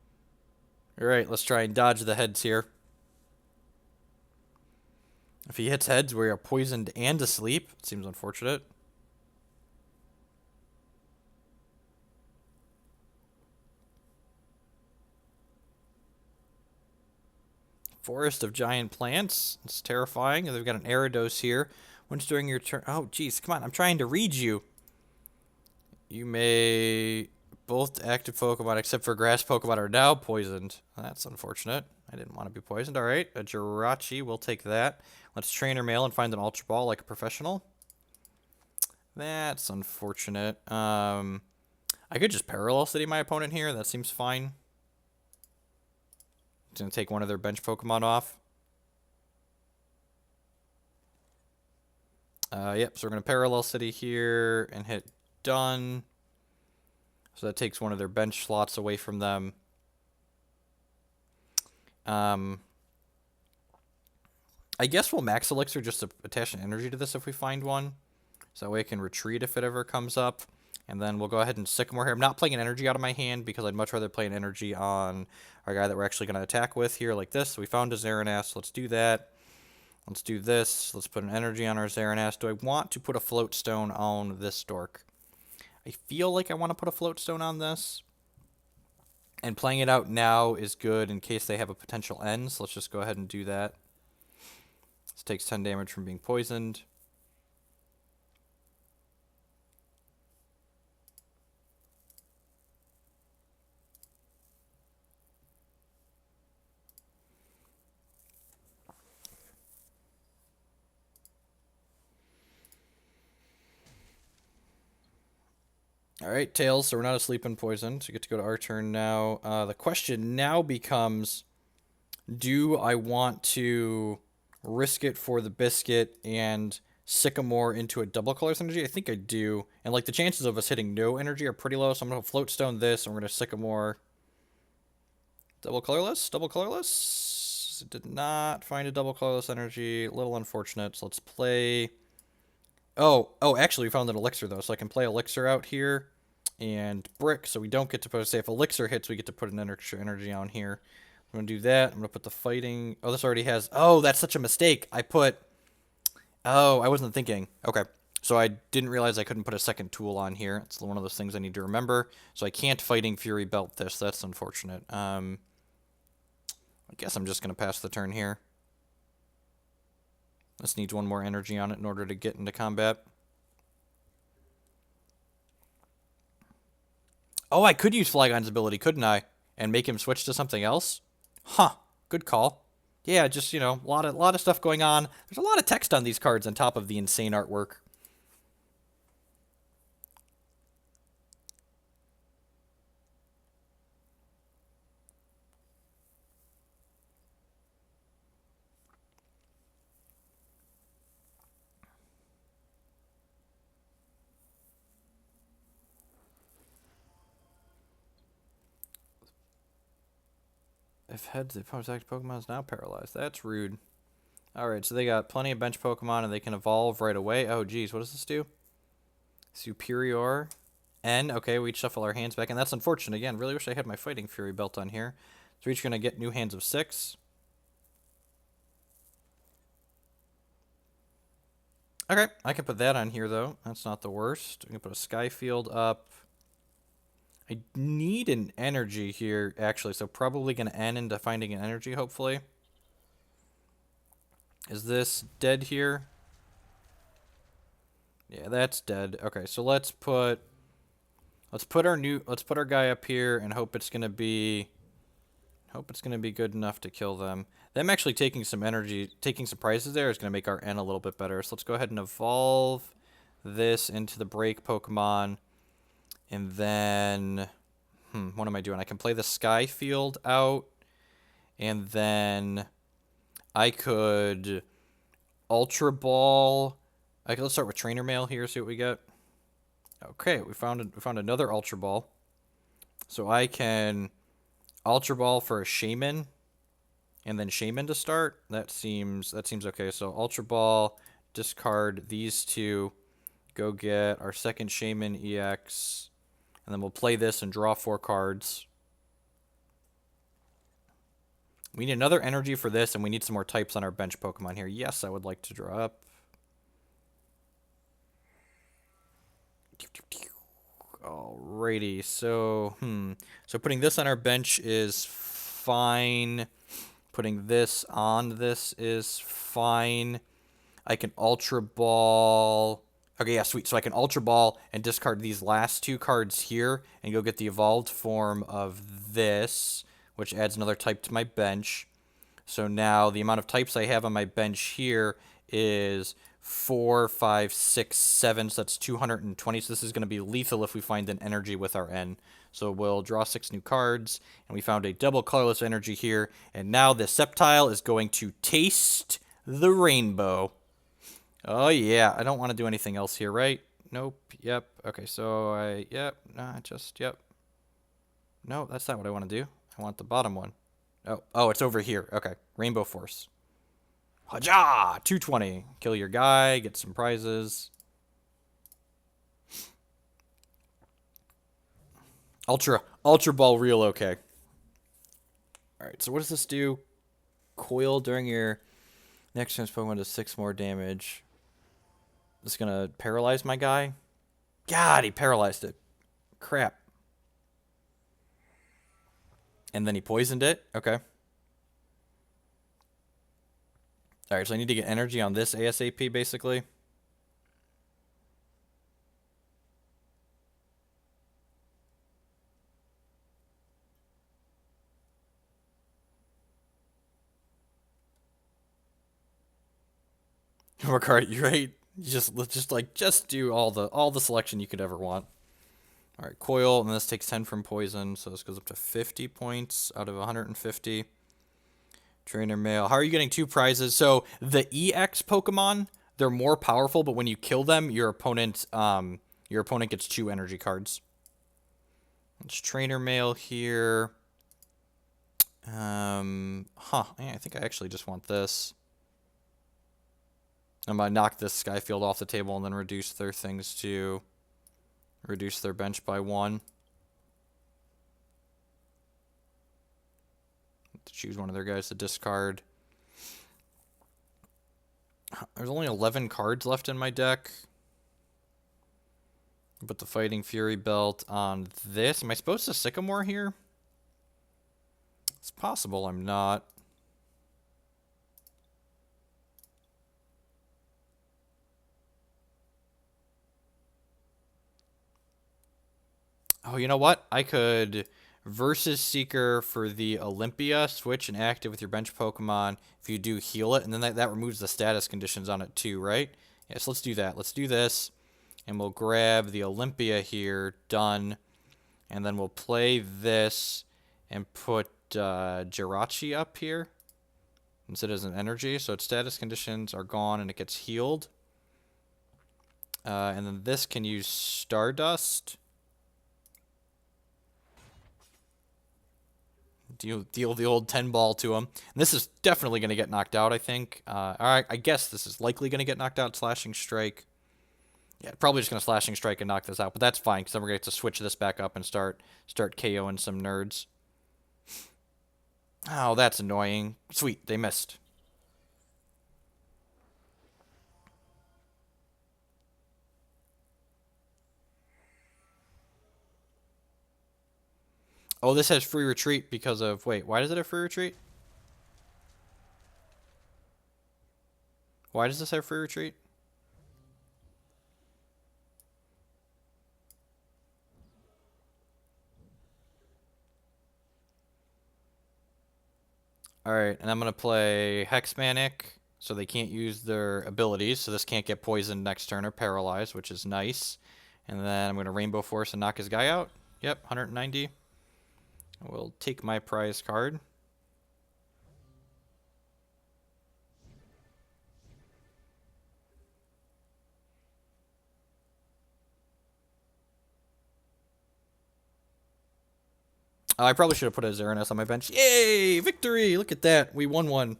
alright, let's try and dodge the heads here. If he hits heads, we are poisoned and asleep. It seems unfortunate. Forest of Giant Plants. It's terrifying. They've got an Gyarados here. Once during your turn... Oh, jeez, come on. I'm trying to read you. You may... Both active Pokemon except for grass Pokemon are now poisoned. That's unfortunate. I didn't want to be poisoned. Alright, a Jirachi. We'll take that. Let's Trainer Mail and find an Ultra Ball like a professional. That's unfortunate. I could just Parallel City my opponent here. That seems fine. It's going to take one of their bench Pokemon off. Yep, so we're going to Parallel City here and hit done. So that takes one of their bench slots away from them. I guess we'll Max Elixir just to attach an energy to this if we find one. So that way I can retreat if it ever comes up. And then we'll go ahead and Sycamore here. I'm not playing an energy out of my hand because I'd much rather play an energy on our guy that we're actually going to attack with here like this. So we found a Xerneas. Let's do that. Let's do this. Let's put an energy on our Xerneas. Do I want to put a Float Stone on this dork? I feel like I want to put a Float Stone on this. And playing it out now is good in case they have a potential end. So let's just go ahead and do that. This takes 10 damage from being poisoned. Alright, Tails, so we're not asleep and poisoned. So we get to go to our turn now. The question now becomes, do I want to risk it for the biscuit and Sycamore into a double colorless energy? I think I do. And like the chances of us hitting no energy are pretty low, so I'm going to Float Stone this, and we're going to Sycamore. Double colorless? Double colorless? Did not find a double colorless energy. A little unfortunate, so let's play... Oh, actually we found an Elixir though, so I can play Elixir out here and Brick, so we don't get to put, say if Elixir hits, we get to put an extra energy on here. I'm going to do that. I'm going to put the fighting... Oh, this already has... Oh, that's such a mistake. I put... Oh, I wasn't thinking. Okay, so I didn't realize I couldn't put a second tool on here. It's one of those things I need to remember. So I can't Fighting Fury Belt this. That's unfortunate. I guess I'm just going to pass the turn here. This needs one more energy on it in order to get into combat. Oh, I could use Flygon's ability, couldn't I? And make him switch to something else? Huh. Good call. Yeah, just, you know, a lot of stuff going on. There's a lot of text on these cards on top of the insane artwork. If heads, the opponent's active Pokemon is now paralyzed. That's rude. Alright, so they got plenty of bench Pokemon and they can evolve right away. Oh, geez, what does this do? Superior. N. Okay, we shuffle our hands back, and that's unfortunate. Again, really wish I had my Fighting Fury Belt on here. So we're each going to get new hands of 6. Okay, I can put that on here, though. That's not the worst. I can put a Sky Field up. I need an energy here, actually, so probably going to end into finding an energy, hopefully. Is this dead here? Yeah, that's dead. Okay, so let's put our guy up here and hope it's gonna be good enough to kill them. Them actually taking some energy, taking some prizes there is gonna make our N a little bit better. So let's go ahead and evolve this into the break Pokemon, and then what am I doing? I can play the Sky Field out, and then I could Ultra Ball. Let's start with Trainer Mail here, see what we get. Okay, we found another Ultra Ball. So I can Ultra Ball for a Shaymin, and then Shaymin to start. That seems okay. So Ultra Ball, discard these two, go get our second Shaymin-EX, and then we'll play this and draw 4 cards. We need another energy for this, and we need some more types on our bench Pokemon here. Yes, I would like to draw up. Alrighty, so putting this on our bench is fine. Putting this on this is fine. I can Ultra Ball. Okay, yeah, sweet. So I can Ultra Ball and discard these last 2 cards here and go get the evolved form of this, which adds another type to my bench. So now the amount of types I have on my bench here is 4, 5, 6, 7. So that's 220. So this is going to be lethal if we find an energy with our N. So we'll draw 6 new cards, and we found a double colorless energy here. And now the Sceptile is going to taste the rainbow. Oh yeah, I don't want to do anything else here, right? Nope. Yep. Okay, so yep. Yep. No, that's not what I want to do. I want the bottom one. Oh, it's over here. Okay, Rainbow Force. Haja! 220. Kill your guy, get some prizes. Ultra Ball real okay. Alright, so what does this do? Coil during your next turn Pokemon does 6 more damage. This is gonna paralyze my guy? God, he paralyzed it. Crap. And then he poisoned it? Okay. Alright, so I need to get energy on this ASAP, basically. Ricard, you're right. Just do all the selection you could ever want. Alright, Coil, and this takes 10 from poison, so this goes up to 50 points out of 150. Trainer Mail. How are you getting 2 prizes? So the EX Pokemon, they're more powerful, but when you kill them, your opponent gets 2 energy cards. It's Trainer Mail here. Yeah, I think I actually just want this. I'm gonna knock this Sky Field off the table and then reduce their things to reduce their bench by 1. To choose one of their guys to discard. There's only 11 cards left in my deck. Put the Fighting Fury belt on this. Am I supposed to Sycamore here? It's possible I'm not. Oh, you know what? I could versus Seeker for the Olympia, switch and active with your bench Pokemon. If you do, heal it, and then that removes the status conditions on it too, right? Yes, let's do that. Let's do this, and we'll grab the Olympia here, done, and then we'll play this and put Jirachi up here instead as an energy, so its status conditions are gone and it gets healed. And then this can use Stardust. Deal the old 10 ball to him. And this is definitely going to get knocked out, I think. Alright, I guess this is likely going to get knocked out. Slashing Strike. Yeah, probably just going to Slashing Strike and knock this out, but that's fine, because then we're going to have to switch this back up and start KOing some nerds. Oh, that's annoying. Sweet, they missed. Oh, this has free retreat because of... Wait, why does it have free retreat? Why does this have free retreat? Alright, and I'm going to play Hex Maniac, so they can't use their abilities, so this can't get poisoned next turn or paralyzed, which is nice. And then I'm going to Rainbow Force and knock his guy out. Yep, 190. We'll take my prize card. I probably should have put a Xerneas on my bench. Yay! Victory! Look at that. We won one.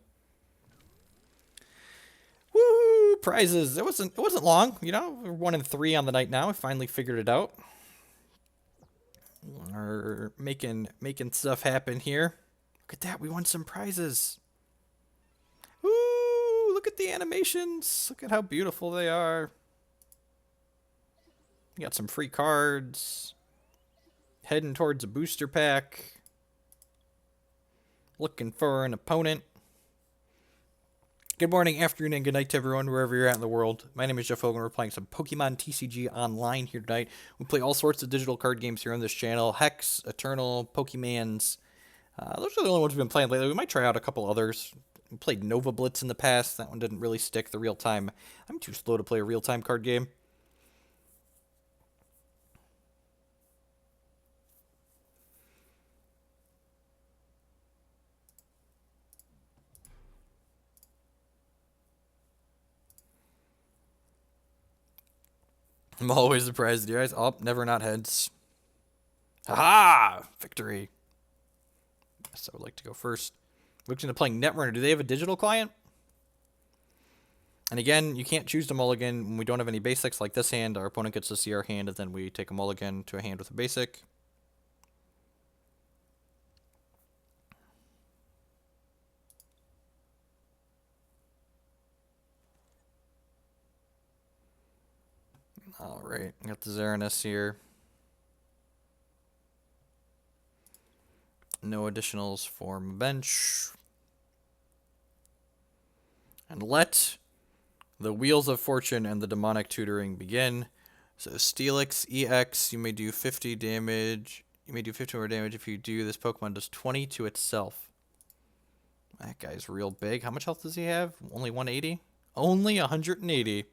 Woo! Prizes. It wasn't long, you know. We're 1-3 on the night now. I finally figured it out. We're making stuff happen here. Look at that. We won some prizes. Woo! Look at the animations. Look at how beautiful they are. We got some free cards. Heading towards a booster pack. Looking for an opponent. Good morning, afternoon, and good night to everyone, wherever you're at in the world. My name is Jeff Hogan. We're playing some Pokemon TCG online here tonight. We play all sorts of digital card games here on this channel. Hex, Eternal, Pokemans. Those are the only ones we've been playing lately. We might try out a couple others. We played Nova Blitz in the past. That one didn't really stick the real time. I'm too slow to play a real-time card game. I'm always surprised at you guys. Oh, never not heads. Ha! Victory. Yes, I would like to go first. Looking into playing Netrunner. Do they have a digital client? And again, you can't choose to mulligan when we don't have any basics like this hand. Our opponent gets to see our hand, and then we take a mulligan to a hand with a basic. Alright, got the Xerneas here. No additionals for my bench. And let the Wheels of Fortune and the Demonic Tutoring begin. So Xerneas-EX, you may do 50 damage. You may do 50 more damage if you do. This Pokemon does 20 to itself. That guy's real big. How much health does he have? Only 180? Only 180.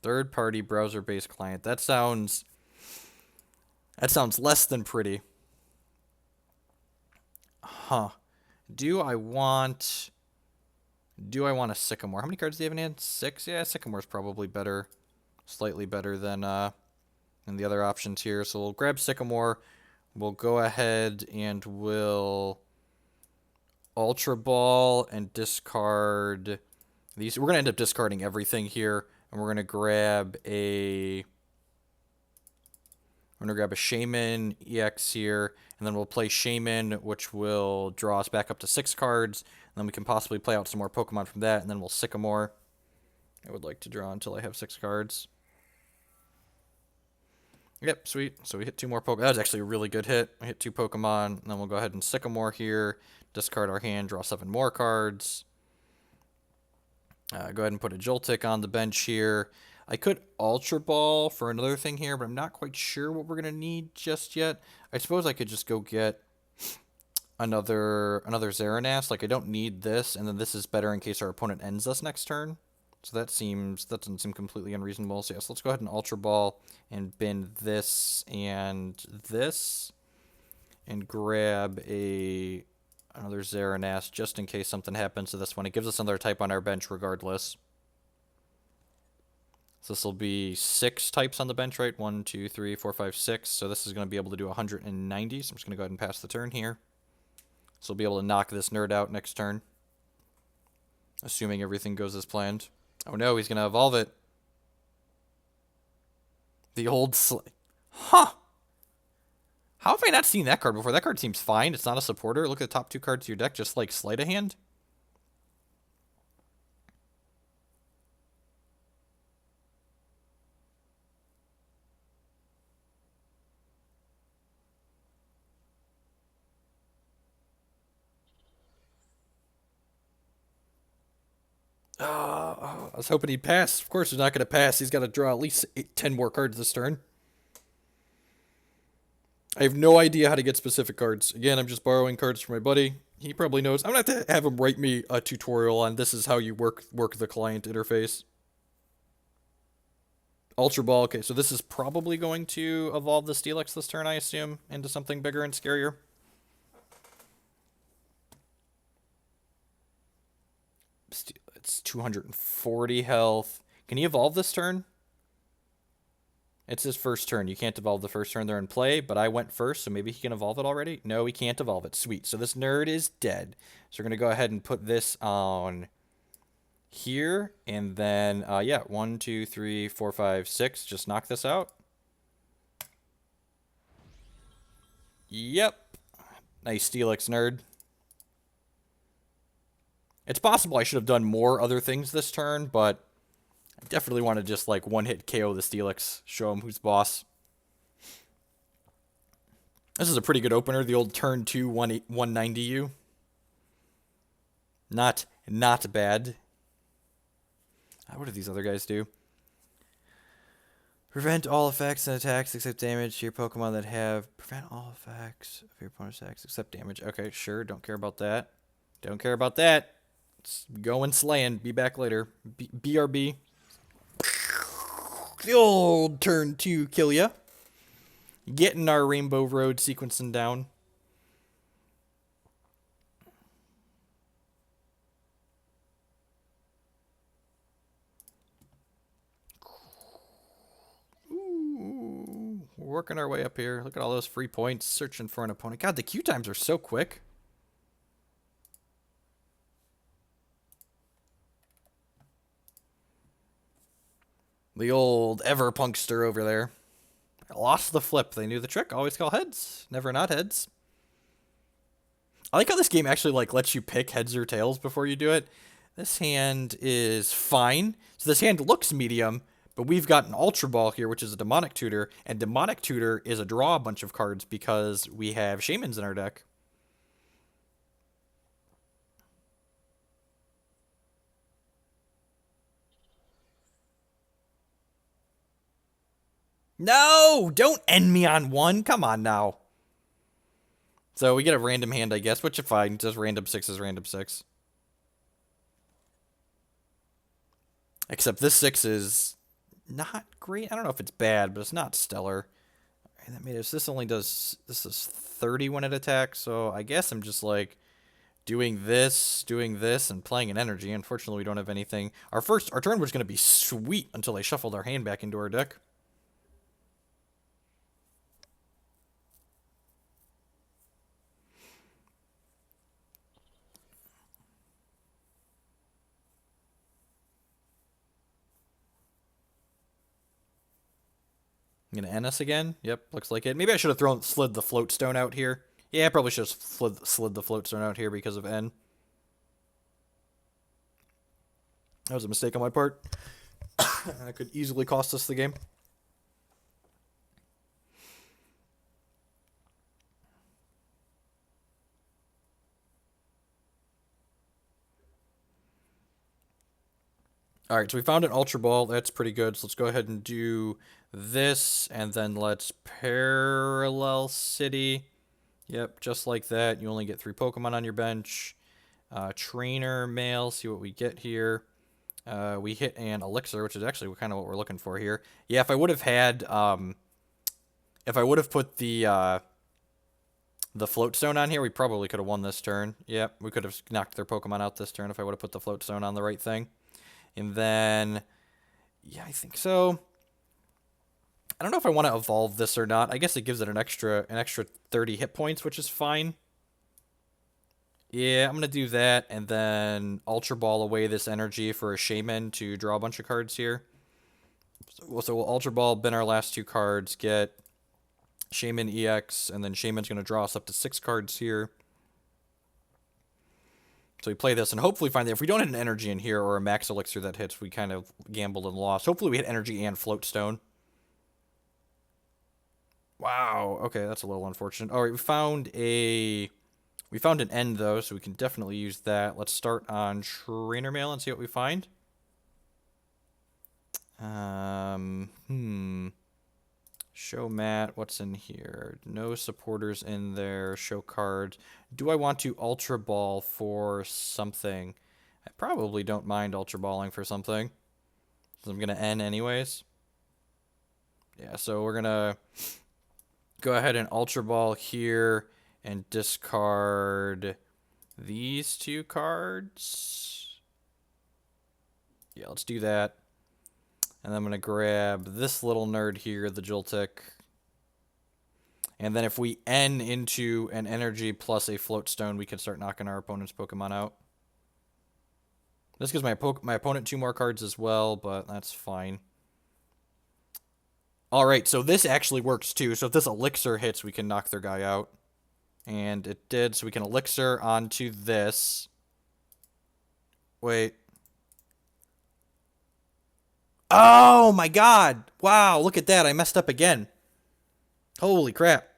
Third-party browser-based client. That sounds less than pretty. Huh. Do I want a Sycamore? How many cards do you have in hand? 6? Yeah, Sycamore's probably better. Slightly better than the other options here. So we'll grab Sycamore. We'll go ahead and we'll Ultra Ball and discard these. We're going to end up discarding everything here. And we're going to grab a Shaymin-EX here, and then we'll play Shaymin, which will draw us back up to 6 cards, and then we can possibly play out some more Pokemon from that, and then we'll Sycamore. I would like to draw until I have 6 cards. Yep, sweet. So we hit 2 more Pokemon. That was actually a really good hit. We hit 2 Pokemon, and then we'll go ahead and Sycamore here, discard our hand, draw 7 more cards. Go ahead and put a Joltik on the bench here. I could Ultra Ball for another thing here, but I'm not quite sure what we're going to need just yet. I suppose I could just go get another Xerneas. Like, I don't need this, and then this is better in case our opponent ends us next turn. So that doesn't seem completely unreasonable. So yes, let's go ahead and Ultra Ball and bin this and this, and grab another Xerneas just in case something happens to this one. It gives us another type on our bench regardless. So this will be 6 types on the bench, right? 1, 2, 3, 4, 5, 6. So this is going to be able to do 190. So I'm just going to go ahead and pass the turn here. So we'll be able to knock this nerd out next turn, assuming everything goes as planned. Oh no, he's going to evolve it. The old Huh! How have I not seen that card before? That card seems fine. It's not a supporter. Look at the top 2 cards of your deck, just like Sleight of Hand. I was hoping he'd pass. Of course he's not going to pass. He's got to draw at least 10 more cards this turn. I have no idea how to get specific cards. Again, I'm just borrowing cards from my buddy. He probably knows. I'm going to have to have him write me a tutorial on this is how you work the client interface. Ultra Ball. Okay, so this is probably going to evolve the Steelix this turn, I assume, into something bigger and scarier. It's 240 health. Can he evolve this turn? It's his first turn. You can't evolve the first turn they're in play, but I went first, so maybe he can evolve it already? No, he can't evolve it. Sweet. So this nerd is dead. So we're going to go ahead and put this on here, and then, yeah, 1, 2, 3, 4, 5, 6. Just knock this out. Yep. Nice Steelix, nerd. It's possible I should have done more other things this turn, but I definitely want to just, like, one-hit KO the Steelix. Show him who's boss. This is a pretty good opener, the old turn 2 190U. Not bad. What do these other guys do? Prevent all effects and attacks except damage to your Pokemon that have... Prevent all effects of your opponent's attacks except damage. Okay, sure. Don't care about that. Don't care about that. Let's go and slaying. Be back later. BRB. The old turn 2 kill ya. Getting our Rainbow Road sequencing down. Ooh, we're working our way up here. Look at all those free points. Searching for an opponent. God, the queue times are so quick. The old Everpunkster over there. I lost the flip. They knew the trick. Always call heads. Never not heads. I like how this game actually like lets you pick heads or tails before you do it. This hand is fine. So this hand looks medium, but we've got an Ultra Ball here, which is a Demonic Tutor. And Demonic Tutor is a draw a bunch of cards because we have Shaymins in our deck. No! Don't end me on one. Come on now. So we get a random hand, I guess, which is fine. Just random 6 is random 6. Except this 6 is not great. I don't know if it's bad, but it's not stellar. And that made us, this only does, this is 30 when it attacks, so I guess I'm just like doing this, and playing an energy. Unfortunately, we don't have anything. Our turn was going to be sweet until they shuffled our hand back into our deck. I'm gonna NS again. Yep, looks like it. Maybe I should have slid the Float Stone out here. Yeah, I probably should have slid the Float Stone out here because of N. That was a mistake on my part. That could easily cost us the game. Alright, so we found an Ultra Ball. That's pretty good. So let's go ahead and do this, and then let's Parallel City. Yep, just like that. You only get 3 Pokemon on your bench. Trainer Mail, see what we get here. We hit an Elixir, which is actually kind of what we're looking for here. Yeah, if I would have had, if I would have put the Float Stone on here, we probably could have won this turn. Yep, we could have knocked their Pokemon out this turn if I would have put the Float Stone on the right thing. And then, yeah, I think so. I don't know if I want to evolve this or not. I guess it gives it an extra 30 hit points, which is fine. Yeah, I'm going to do that, and then Ultra Ball away this energy for a Shaymin to draw a bunch of cards here. So we'll Ultra Ball, bin our last 2 cards, get Shaymin-EX, and then Shaymin's going to draw us up to 6 cards here. So we play this and hopefully find that if we don't hit an energy in here or a Max Elixir that hits, we kind of gambled and lost. Hopefully we hit energy and Float Stone. Wow. Okay, that's a little unfortunate. All right, we found a We found an end, though, so we can definitely use that. Let's start on Trainer Mail and see what we find. Show mat, what's in here? No supporters in there, show cards. Do I want to Ultra Ball for something? I probably don't mind Ultra Balling for something. So I'm going to end anyways. Yeah, so we're going to go ahead and Ultra Ball here and discard these 2 cards. Yeah, let's do that. And then I'm going to grab this little nerd here, the Joltik. And then if we N into an energy plus a Float Stone, we can start knocking our opponent's Pokemon out. This gives my opponent 2 more cards as well, but that's fine. Alright, so this actually works too. So if this Elixir hits, we can knock their guy out. And it did, so we can Elixir onto this. Wait. Oh my god! Wow, look at that. I messed up again. Holy crap.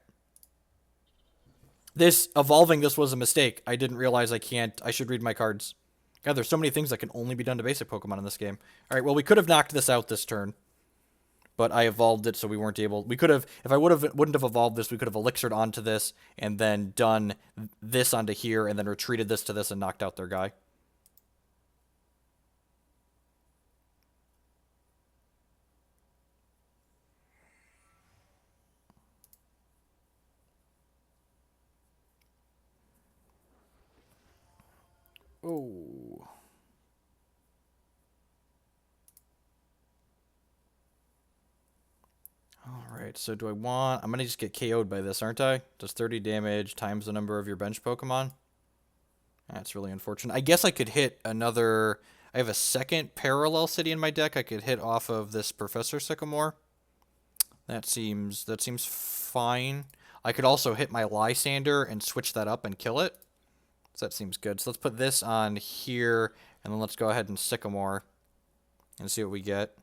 Evolving this was a mistake. I didn't realize I should read my cards. God, there's so many things that can only be done to basic Pokemon in this game. Alright, well, we could have knocked this out this turn. But I evolved it, so we weren't able... We could have... If I wouldn't have evolved this, we could have Elixired onto this, and then done this onto here, and then retreated this to this and knocked out their guy. Oh. Alright, so do I want... I'm going to just get KO'd by this, aren't I? Does 30 damage times the number of your bench Pokemon? That's really unfortunate. I guess I could hit another... I have a second Parallel City in my deck. I could hit off of this Professor Sycamore. That seems fine. I could also hit my Lysandre and switch that up and kill it. So that seems good. So let's put this on here, and then let's go ahead and Sycamore and see what we get.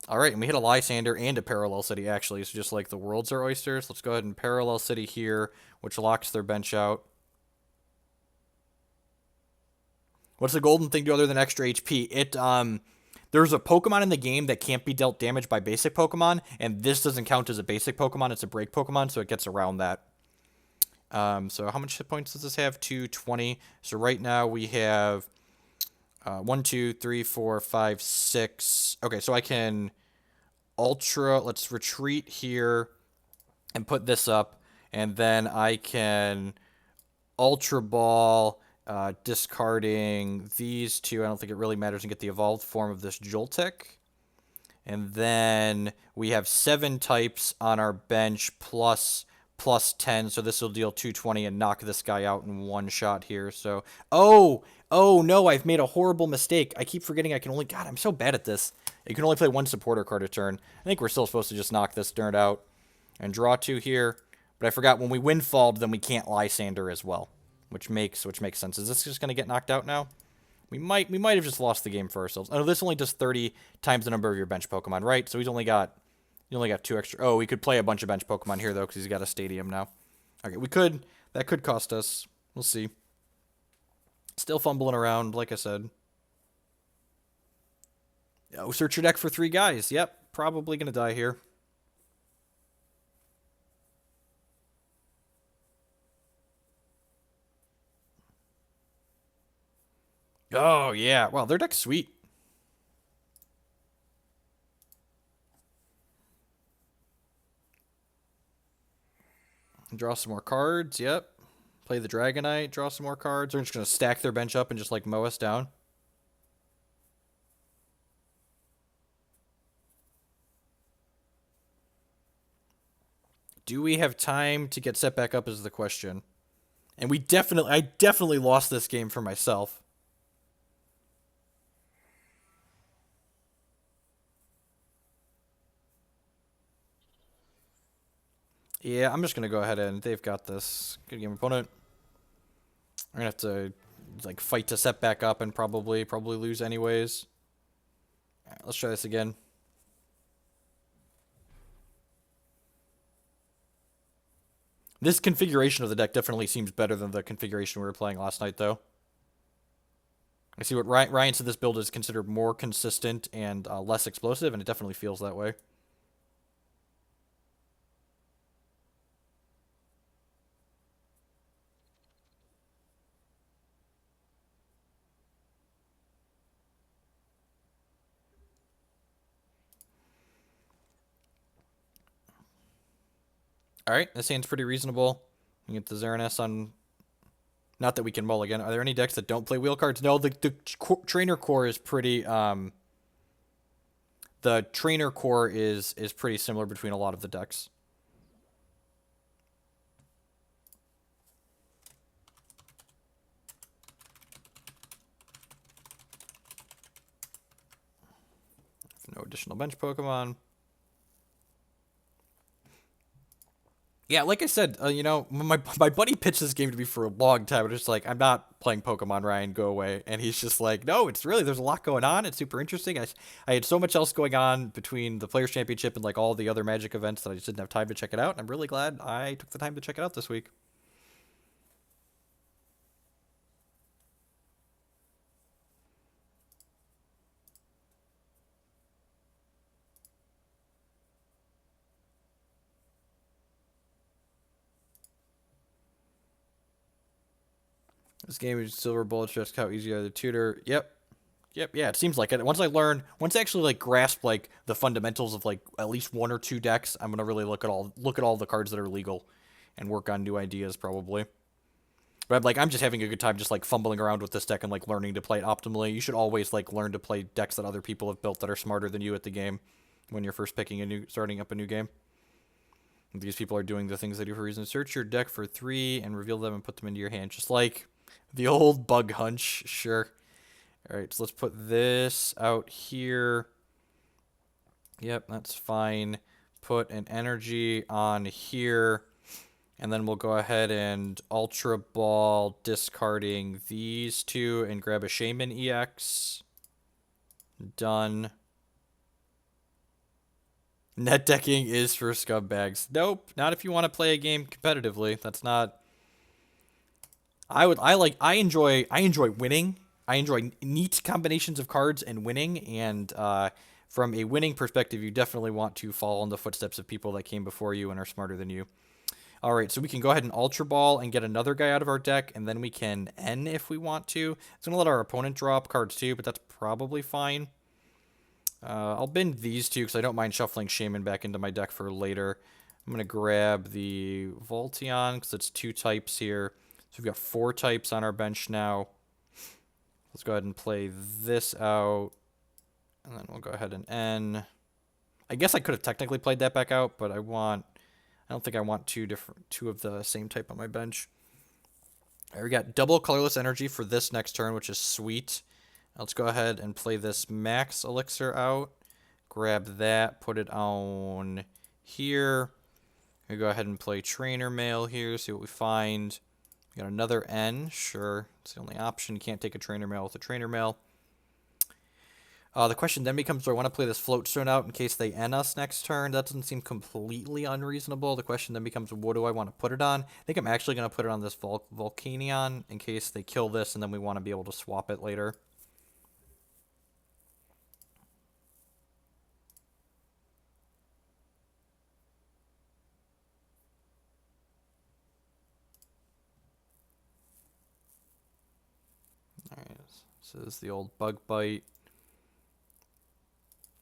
Alright, and we hit a Lysandre and a Parallel City, actually. So just like the worlds are oysters, let's go ahead and Parallel City here, which locks their bench out. What's the golden thing do other than extra HP? There's a Pokemon in the game that can't be dealt damage by basic Pokemon, and this doesn't count as a basic Pokemon, it's a break Pokemon, so it gets around that. So how much hit points does this have? 220. So right now we have 1, 2, 3, 4, 5, 6. Okay, so I can let's retreat here and put this up, and then I can Ultra Ball, discarding these 2. I don't think it really matters, and get the evolved form of this Joltik. And then we have 7 types on our bench plus 10, so this will deal 220 and knock this guy out in one shot here. So, oh no, I've made a horrible mistake. I keep forgetting I can only... God, I'm so bad at this. You can only play 1 supporter card a turn. I think we're still supposed to just knock this nerd out and draw 2 here. But I forgot when we windfalled, then we can't Lysandre as well, which makes sense. Is this just going to get knocked out now? We might have just lost the game for ourselves. Oh, this only does 30 times the number of your bench Pokemon, right? So he only got 2 extra. Oh, we could play a bunch of bench Pokemon here, though, because he's got a stadium now. Okay, that could cost us. We'll see. Still fumbling around, like I said. Oh, search your deck for 3 guys. Yep, probably going to die here. Oh, yeah. Wow, their deck's sweet. Draw some more cards. Yep. Play the Dragonite. Draw some more cards. They're just going to stack their bench up and just, like, mow us down. Do we have time to get set back up is the question. And I definitely lost this game for myself. Yeah, I'm just going to go ahead and they've got this. Good game, opponent. I'm going to have to like fight to set back up and probably lose anyways. All right, let's try this again. This configuration of the deck definitely seems better than the configuration we were playing last night, though. I see what Ryan said. This build is considered more consistent and less explosive, and it definitely feels that way. Alright, this hand's pretty reasonable. You get the Xerneas on... Not that we can mulligan. Are there any decks that don't play wheel cards? No, the trainer core is pretty... the trainer core is pretty similar between a lot of the decks. No additional bench Pokemon. Yeah, like I said, you know, my buddy pitched this game to me for a long time. And it's like, I'm not playing Pokemon, Ryan, go away. And he's just like, no, it's really, there's a lot going on. It's super interesting. I had so much else going on between the Players' Championship and like all the other Magic events that I just didn't have time to check it out. And I'm really glad I took the time to check it out this week. This game is silver bullets, just how easy are the tutor. Yep. Yeah, it seems like it. Once I actually like grasp like the fundamentals of like at least one or two decks, I'm gonna really look at all the cards that are legal, and work on new ideas probably. But I'm just having a good time just like fumbling around with this deck and like learning to play it optimally. You should always like learn to play decks that other people have built that are smarter than you at the game when you're first starting up a new game. These people are doing the things they do for a reason. Search your deck for 3 and reveal them and put them into your hand, just like the old bug hunch. Sure. All right, so let's put this out here. Yep, that's fine. Put an energy on here. And then we'll go ahead and Ultra Ball, discarding these two, and grab a Shaymin-EX. Done. Net decking is for scumbags. Nope, not if you want to play a game competitively. That's not... I enjoy winning. I enjoy neat combinations of cards and winning, and from a winning perspective, you definitely want to follow in the footsteps of people that came before you and are smarter than you. All right, so we can go ahead and Ultra Ball and get another guy out of our deck, and then we can N if we want to. It's going to let our opponent draw up cards too, but that's probably fine. I'll bend these two because I don't mind shuffling Shaymin back into my deck for later. I'm going to grab the Volcanion because it's 2 types here. So we've got 4 types on our bench now. Let's go ahead and play this out. And then we'll go ahead and N. I guess I could have technically played that back out, but I don't think I want two of the same type on my bench. All right, we got double colorless energy for this next turn, which is sweet. Let's go ahead and play this Max Elixir out. Grab that, put it on here. We go ahead and play Trainer Mail here, see what we find. We got another N, sure. It's the only option. You can't take a Trainer Mail with a Trainer Mail. The question then becomes, do I want to play this Float Stone out in case they N us next turn? That doesn't seem completely unreasonable. The question then becomes, what do I want to put it on? I think I'm actually going to put it on this Volcanion in case they kill this, and then we want to be able to swap it later. Alright, so this is the old Bug Bite.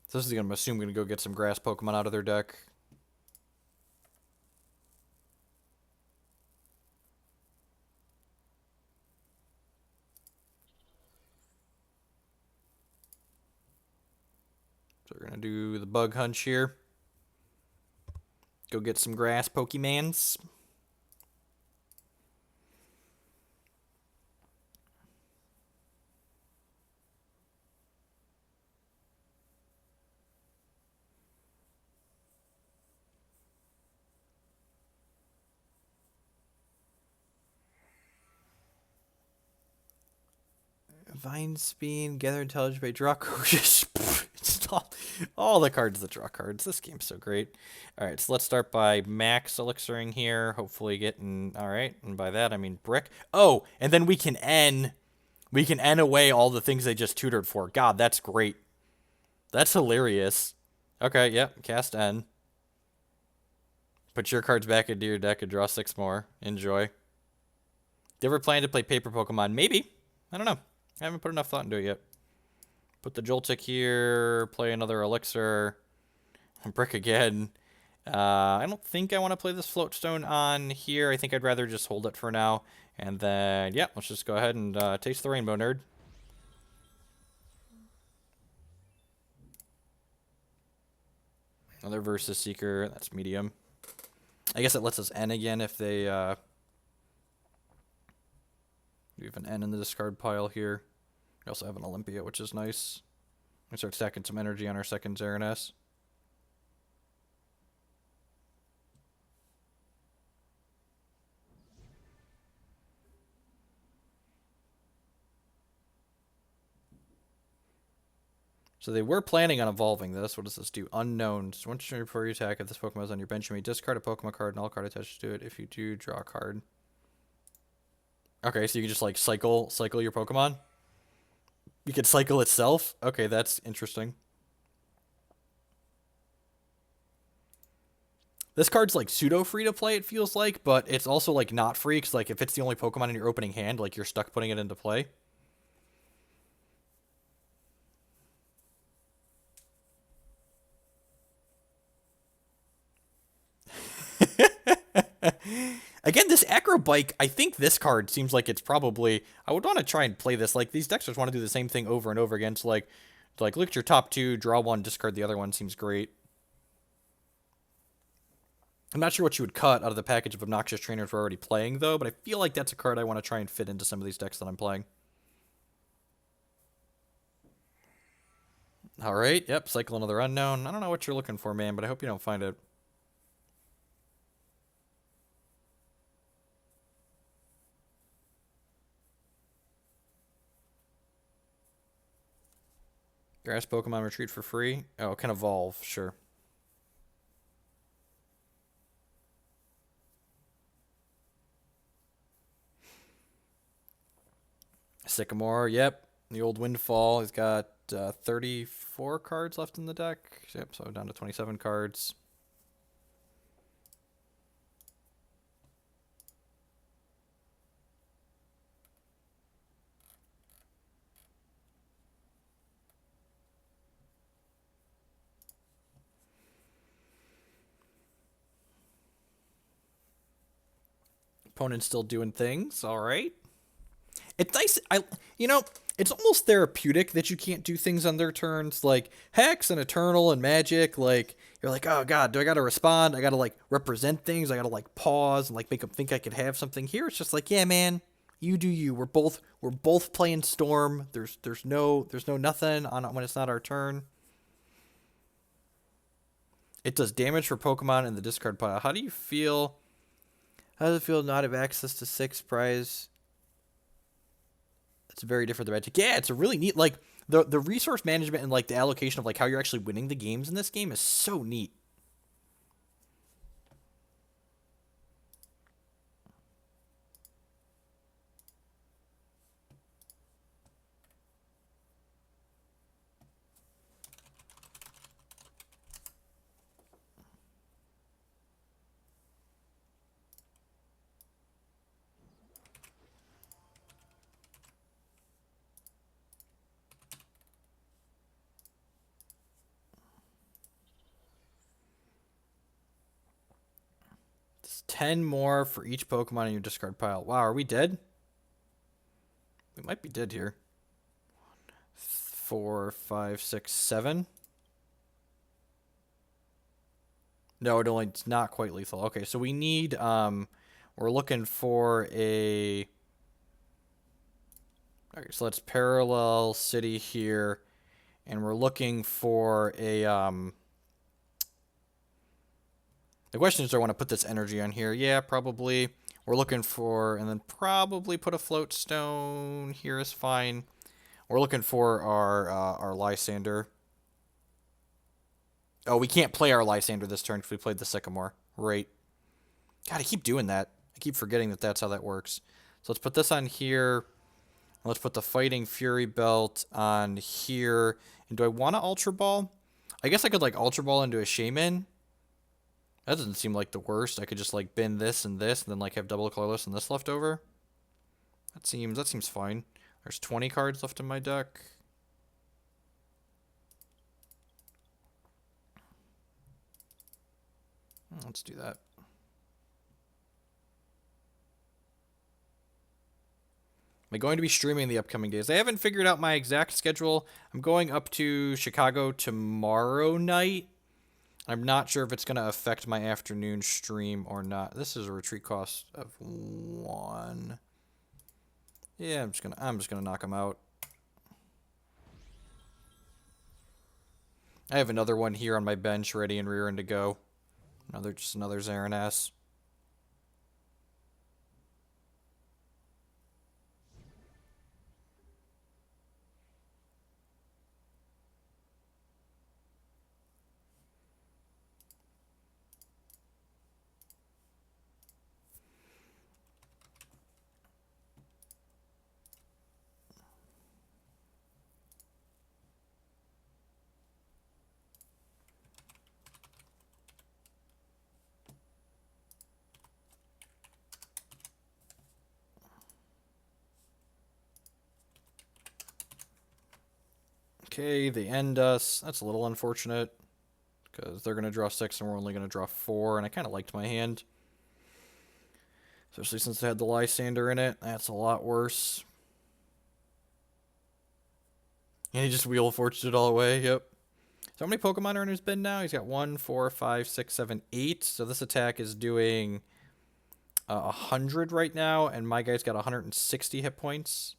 So this is going to assume we're going to go get some grass Pokemon out of their deck. So we're going to do the Bug Hunch here. Go get some grass Pokemons. Vine Spin, Gather Intelligence by Draco. Just install. All the cards that draw cards. This game's so great. All right, so let's start by Max Elixiring here. Hopefully getting, all right. And by that, I mean brick. Oh, and then we can N away all the things they just tutored for. God, that's great. That's hilarious. Okay, yep, cast N. Put your cards back into your deck and draw 6 more. Enjoy. Do you ever plan to play paper Pokemon? Maybe. I don't know. I haven't put enough thought into it yet. Put the Joltik here. Play another Elixir. Brick again. I don't think I want to play this Float Stone on here. I think I'd rather just hold it for now. And then, yeah, let's just go ahead and taste the rainbow, nerd. Another versus Seeker. That's medium. I guess it lets us N again if they... we have an N in the discard pile here. We also have an Olympia, which is nice. We start stacking some energy on our second Xerneas. So they were planning on evolving this. What does this do? Unknown. So once before you attack, if this Pokemon is on your bench, you may discard a Pokemon card and all card attached to it. If you do, draw a card. Okay, so you can just like cycle your Pokemon? You can cycle itself? Okay, that's interesting. This card's like pseudo free to play, it feels like, but it's also like not free because like if it's the only Pokemon in your opening hand, like you're stuck putting it into play. Again, this Acro Bike, I think this card seems like it's probably... I would want to try and play this. Like, these decks just want to do the same thing over and over again. So, like, look at your top 2, draw 1, discard the other one. Seems great. I'm not sure what you would cut out of the package of obnoxious trainers we're already playing, though. But I feel like that's a card I want to try and fit into some of these decks that I'm playing. Alright, yep, cycle another unknown. I don't know what you're looking for, man, but I hope you don't find it. Grass Pokemon retreat for free. Oh, can evolve, sure. Sycamore, yep. The old Windfall. He's got 34 cards left in the deck. Yep, so down to 27 cards. Opponent's still doing things. All right. It's nice. It's almost therapeutic that you can't do things on their turns. Like Hex and Eternal and Magic. Like you're like, oh god, do I gotta respond? I gotta like represent things. I gotta like pause and like make them think I could have something. Here it's just like, yeah, man, you do you. We're both playing Storm. There's no nothing on when it's not our turn. It does damage for Pokemon in the discard pile. How do you feel? How does it feel to not have access to 6 prize? It's very different than Magic. Yeah, it's a really neat, like, the resource management and, like, the allocation of, like, how you're actually winning the games in this game is so neat. It's 10 more for each Pokemon in your discard pile. Wow, are we dead? We might be dead here. 4, 5, 6, 7. No, it's not quite lethal. Okay, so we need, we're looking for a... Okay, so let's Parallel City here, and we're looking for a, The question is, do I want to put this energy on here? Yeah, probably. We're looking for, and then probably put a Float Stone here is fine. We're looking for our Lysandre. Oh, we can't play our Lysandre this turn because we played the Sycamore. Right. God, I keep doing that. I keep forgetting that that's how that works. So let's put this on here. Let's put the Fighting Fury Belt on here. And do I want to Ultra Ball? I guess I could, like, Ultra Ball into a Shaymin. That doesn't seem like the worst. I could just, like, bin this and then, like, have double Colorless and this left over. That seems fine. There's 20 cards left in my deck. Let's do that. Am I going to be streaming the upcoming days? I haven't figured out my exact schedule. I'm going up to Chicago tomorrow night. I'm not sure if it's going to affect my afternoon stream or not. This is a retreat cost of 1. Yeah, I'm just gonna knock him out. I have another one here on my bench ready and rearing to go. Just another Xerneas. Okay, they end us. That's a little unfortunate because they're going to draw 6 and we're only going to draw 4, and I kind of liked my hand. Especially since it had the Lysandre in it. That's a lot worse. And he just Wheel of Fortune it all away, yep. So how many Pokemon are in his bin now? He's got 1, 4, 5, 6, 7, 8. So this attack is doing 100 right now, and my guy's got 160 hit points.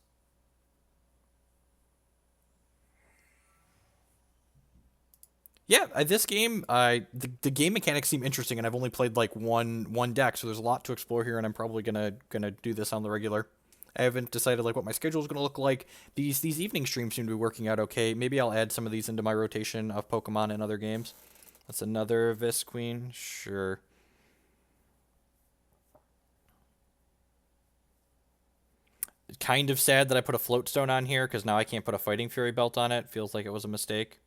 Yeah, this game, the game mechanics seem interesting, and I've only played like one deck, so there's a lot to explore here, and I'm probably gonna do this on the regular. I haven't decided like what my schedule is gonna look like. These evening streams seem to be working out okay. Maybe I'll add some of these into my rotation of Pokemon and other games. That's another Visqueen, sure. Kind of sad that I put a Float Stone on here because now I can't put a Fighting Fury Belt on it. Feels like it was a mistake.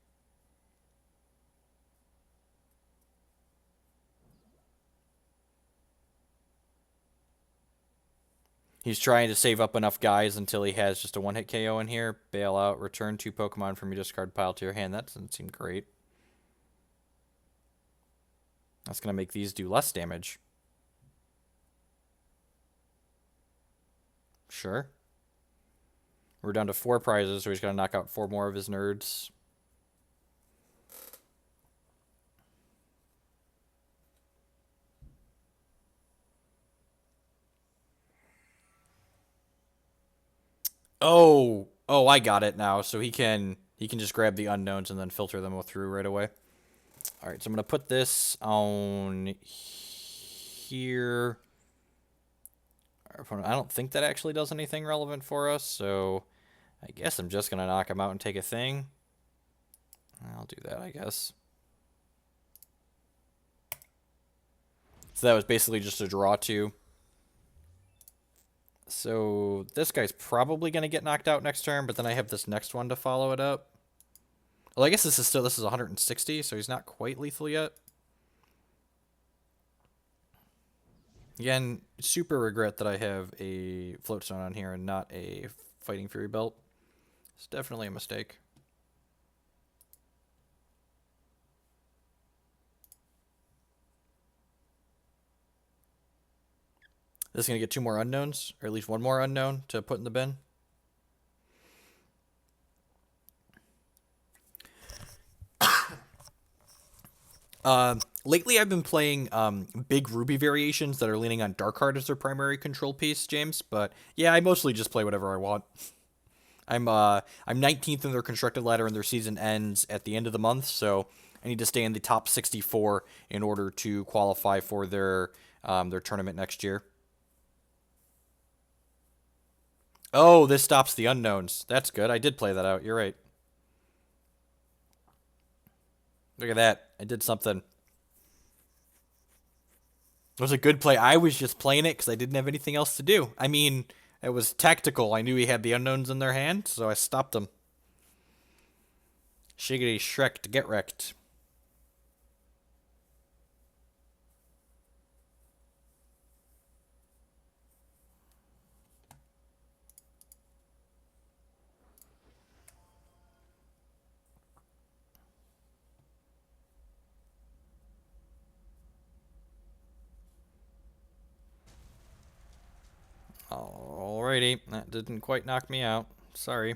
He's trying to save up enough guys until he has just a one-hit KO in here. Bail out, return 2 Pokemon from your discard pile to your hand. That doesn't seem great. That's going to make these do less damage. Sure. We're down to 4 prizes, so he's going to knock out 4 more of his nerds. Oh, I got it now. So he can just grab the unknowns and then filter them through right away. All right, so I'm going to put this on here. I don't think that actually does anything relevant for us, so I guess I'm just going to knock him out and take a thing. I'll do that, I guess. So that was basically just a draw 2. So this guy's probably going to get knocked out next turn, but then I have this next one to follow it up. Well, I guess this is 160, so he's not quite lethal yet. Again, super regret that I have a Float Stone on here and not a Fighting Fury Belt. It's definitely a mistake. This is going to get 2 more unknowns, or at least 1 more unknown to put in the bin. Lately I've been playing big Ruby variations that are leaning on Dark Heart as their primary control piece, James. But yeah, I mostly just play whatever I want. I'm 19th in their constructed ladder, and their season ends at the end of the month, so I need to stay in the top 64 in order to qualify for their tournament next year. Oh, this stops the unknowns. That's good. I did play that out. You're right. Look at that. I did something. It was a good play. I was just playing it because I didn't have anything else to do. I mean, it was tactical. I knew he had the unknowns in their hand, so I stopped him. Shiggity Shrek to get wrecked. Alrighty, that didn't quite knock me out. Sorry.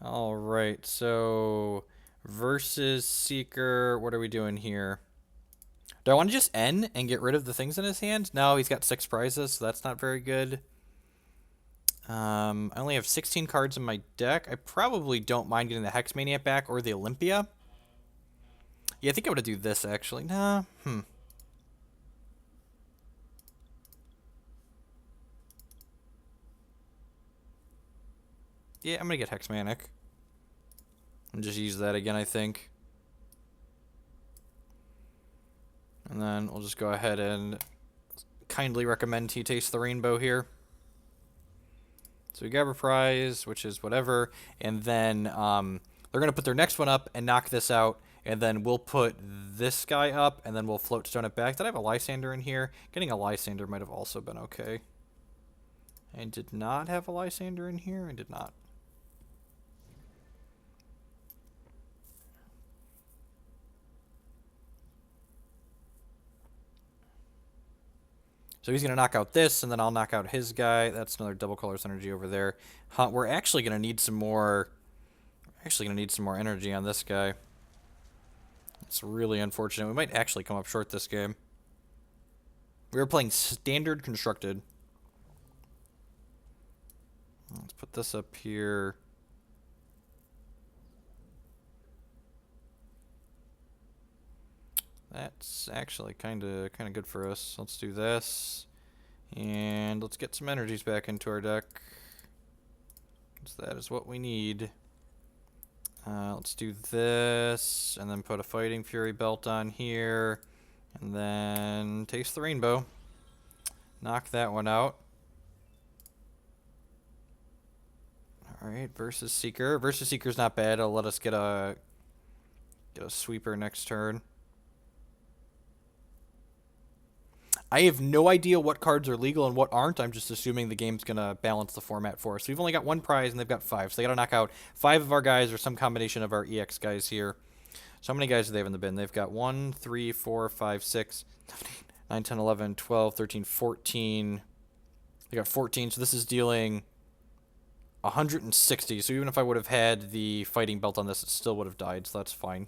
Alright, so versus Seeker, what are we doing here? Do I want to just end and get rid of the things in his hand? No, he's got 6 prizes, so that's not very good. I only have 16 cards in my deck. I probably don't mind getting the Hex Maniac back or the Olympia. Yeah, I think I'm going to do this, actually. Nah, Yeah, I'm going to get Hex Maniac. And just use that again, I think. And then we'll just go ahead and kindly recommend he taste the rainbow here. So we grab a prize, which is whatever. And then they're going to put their next one up and knock this out. And then we'll put this guy up, and then we'll float stone it back. Did I have a Lysandre in here? Getting a Lysandre might have also been okay. I did not have a Lysandre in here. I did not. So he's going to knock out this, and then I'll knock out his guy. That's another double colors energy over there. We're actually going to need some more... energy on this guy. It's really unfortunate. We might actually come up short this game. We were playing standard constructed. Let's put this up here. That's actually kind of good for us. Let's do this. And let's get some energies back into our deck. So that is what we need. Let's do this, and then put a Fighting Fury belt on here, and then taste the rainbow. Knock that one out. Alright, versus Seeker. Versus Seeker's not bad. It'll let us get a sweeper next turn. I have no idea what cards are legal and what aren't. I'm just assuming the game's going to balance the format for us. We've only got 1 prize, and they've got 5. So they got to knock out 5 of our guys or some combination of our EX guys here. So how many guys do they have in the bin? They've got 1, 3, 4, 5, 6, 7, 8, 9, 10, 11, 12, 13, 14. They got 14, so this is dealing 160. So even if I would have had the fighting belt on this, it still would have died, so that's fine.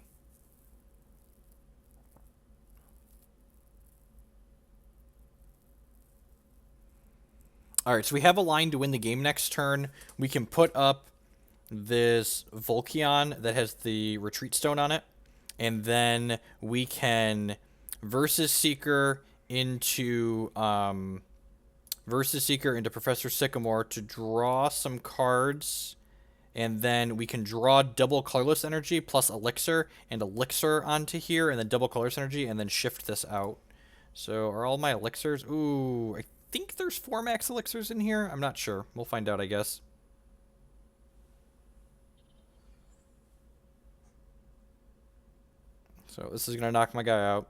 Alright, so we have a line to win the game next turn. We can put up this Volcanion that has the retreat stone on it. And then we can versus Seeker into Professor Sycamore to draw some cards. And then we can draw double colorless energy plus elixir and elixir onto here, and then double colorless energy, and then shift this out. So are all my elixirs? Ooh, I think there's 4 max elixirs in here. I'm not sure. We'll find out, I guess. So this is going to knock my guy out.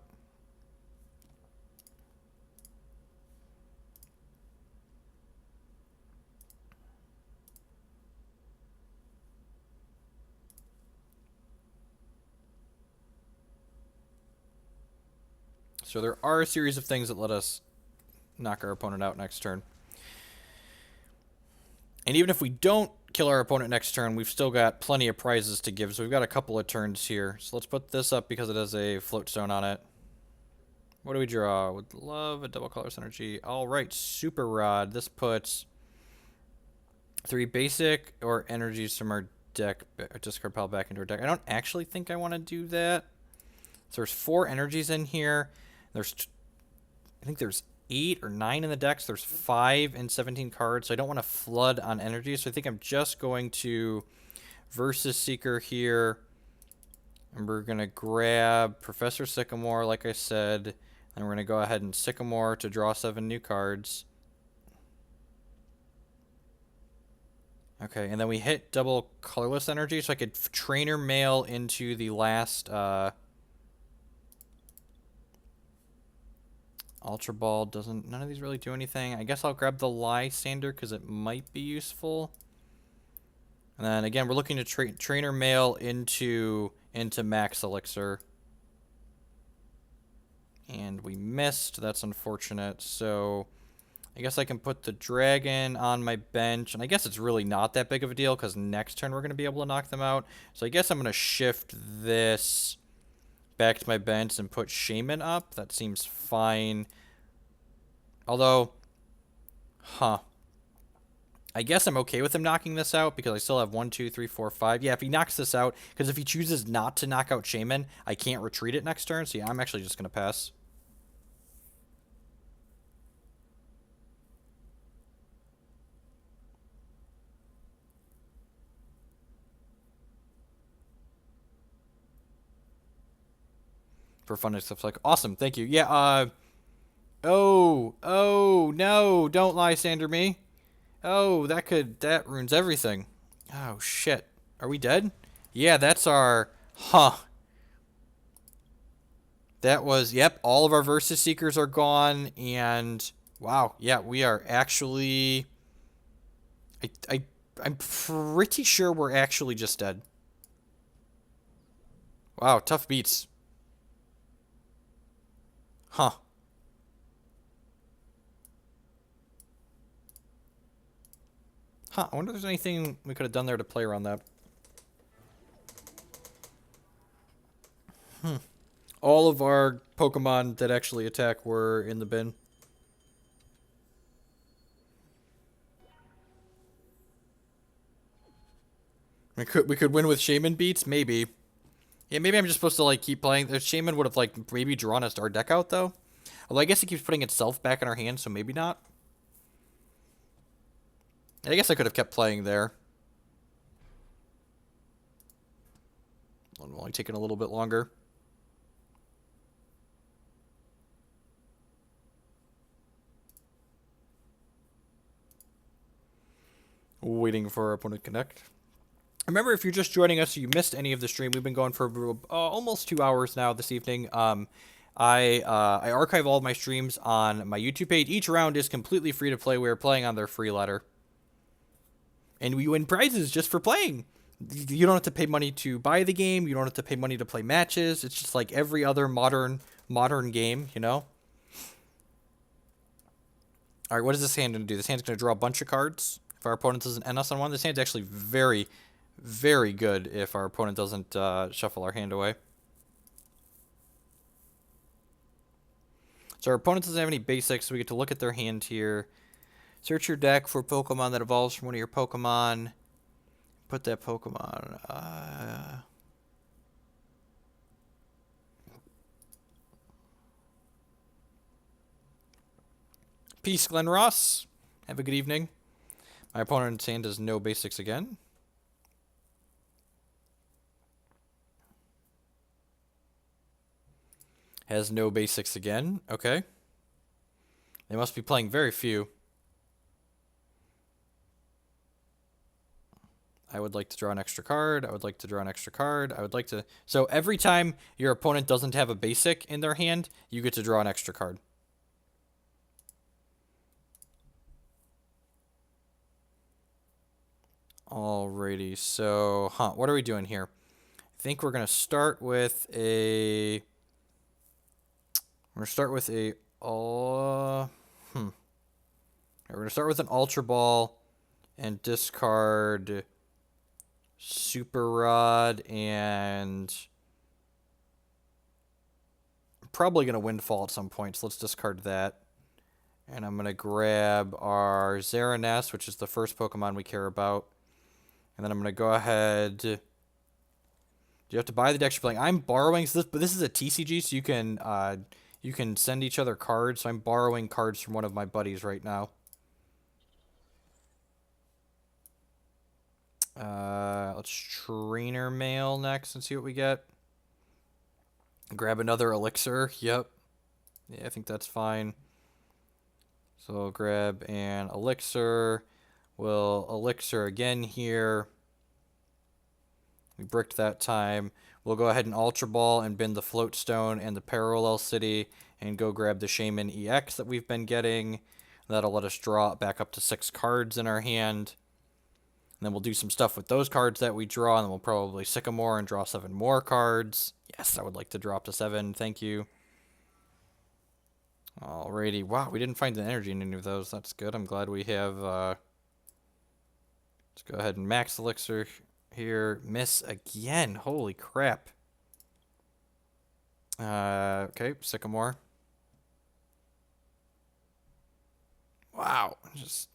So there are a series of things that let us knock our opponent out next turn. And even if we don't kill our opponent next turn, we've still got plenty of prizes to give. So we've got a couple of turns here. So let's put this up because it has a float stone on it. What do we draw? Would love a double colorless energy. All right, Super Rod. This puts 3 basic or energies from our deck, discard pile back into our deck. I don't actually think I want to do that. So there's 4 energies in here. I think there's 8 or 9 in the deck, so there's 5 and 17 cards, so I don't want to flood on energy, so I think I'm just going to versus Seeker here, And we're going to grab Professor Sycamore, like I said. And we're going to go ahead and Sycamore to draw 7 new cards. Okay, and then we hit double colorless energy, so I could Trainer Mail into the last Ultra Ball. Doesn't, none of these really do anything. I guess I'll grab the Lysandre because it might be useful. And then again, we're looking to Trainer Mail into Max Elixir. And we missed. That's unfortunate. So I guess I can put the dragon on my bench. And I guess it's really not that big of a deal because next turn we're going to be able to knock them out. So I guess I'm going to shift this back to my bench and put Shaymin up. That seems fine. Although, I guess I'm okay with him knocking this out because I still have 1, 2, 3, 4, 5. Yeah, if he knocks this out, because if he chooses not to knock out Shaymin, I can't retreat it next turn. So yeah, I'm actually just going to pass. For fun and stuff like, awesome, thank you. Yeah, oh, no, don't Lysandre me. Oh, that ruins everything. Oh, shit. Are we dead? Yeah, that's our, That was, yep, all of our Versus Seekers are gone, and, wow, yeah, we are actually, I'm pretty sure we're actually just dead. Wow, tough beats. Huh. Huh, I wonder if there's anything we could have done there to play around that. All of our Pokemon that actually attack were in the bin. We could win with Shaymin beats? Maybe. Yeah, maybe I'm just supposed to, like, keep playing. The Shaymin would have, like, maybe drawn us our deck out, though. Although I guess it keeps putting itself back in our hands, so maybe not. I guess I could have kept playing there. Only taking a little bit longer. Waiting for our opponent to connect. Remember, if you're just joining us, you missed any of the stream. We've been going for almost 2 hours now this evening. I archive all of my streams on my YouTube page. Each round is completely free to play. We're playing on their free ladder. And we win prizes just for playing. You don't have to pay money to buy the game. You don't have to pay money to play matches. It's just like every other modern game, you know? All right, what is this hand going to do? This hand's going to draw a bunch of cards. If our opponent doesn't end us on one, this hand's actually very, very good if our opponent doesn't shuffle our hand away. So our opponent doesn't have any basics, so we get to look at their hand here. Search your deck for Pokemon that evolves from one of your Pokemon. Put that Pokemon... Peace, Glen Ross. Have a good evening. My opponent's hand has no basics again. Has no basics again. Okay. They must be playing very few. I would like to draw an extra card. I would like to draw an extra card. I would like to... So every time your opponent doesn't have a basic in their hand, you get to draw an extra card. Alrighty, so, what are we doing here? I think we're going to start with a... We're going to start with a... We're going to start with an Ultra Ball and discard Super Rod and... I'm probably going to Windfall at some point, so let's discard that. And I'm going to grab our Xerneas, which is the first Pokemon we care about. And then I'm going to go ahead... Do you have to buy the deck you're playing? I'm borrowing... So this is a TCG, so you can send each other cards. So I'm borrowing cards from one of my buddies right now. Let's Trainer Mail next and see what we get. Grab another elixir. Yep. Yeah, I think that's fine. So we'll grab an elixir. We'll elixir again here. We bricked that time. We'll go ahead and Ultra Ball and bin the Float Stone and the Parallel City and go grab the Shaymin-EX that we've been getting. That'll let us draw back up to 6 cards in our hand. And then we'll do some stuff with those cards that we draw, and then we'll probably Sycamore and draw 7 more cards. Yes, I would like to draw up to 7. Thank you. Alrighty. Wow, we didn't find the energy in any of those. That's good. I'm glad we have... let's go ahead and Max Elixir here. Miss again. Holy crap. Okay, Sycamore. Wow. Just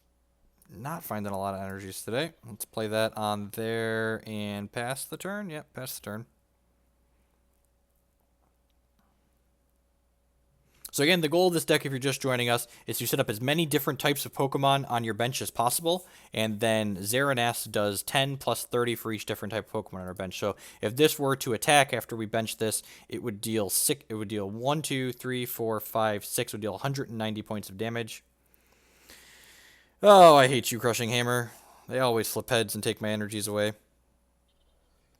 not finding a lot of energies today. Let's play that on there and pass the turn. Yep, pass the turn. So again, the goal of this deck, if you're just joining us, is to set up as many different types of Pokemon on your bench as possible, and then Xerneas does 10 plus 30 for each different type of Pokemon on our bench. So if this were to attack after we bench this, it would deal 6. It would deal 1, 2, 3, 4, 5, 6. It would deal 190 points of damage. Oh, I hate you, Crushing Hammer. They always flip heads and take my energies away.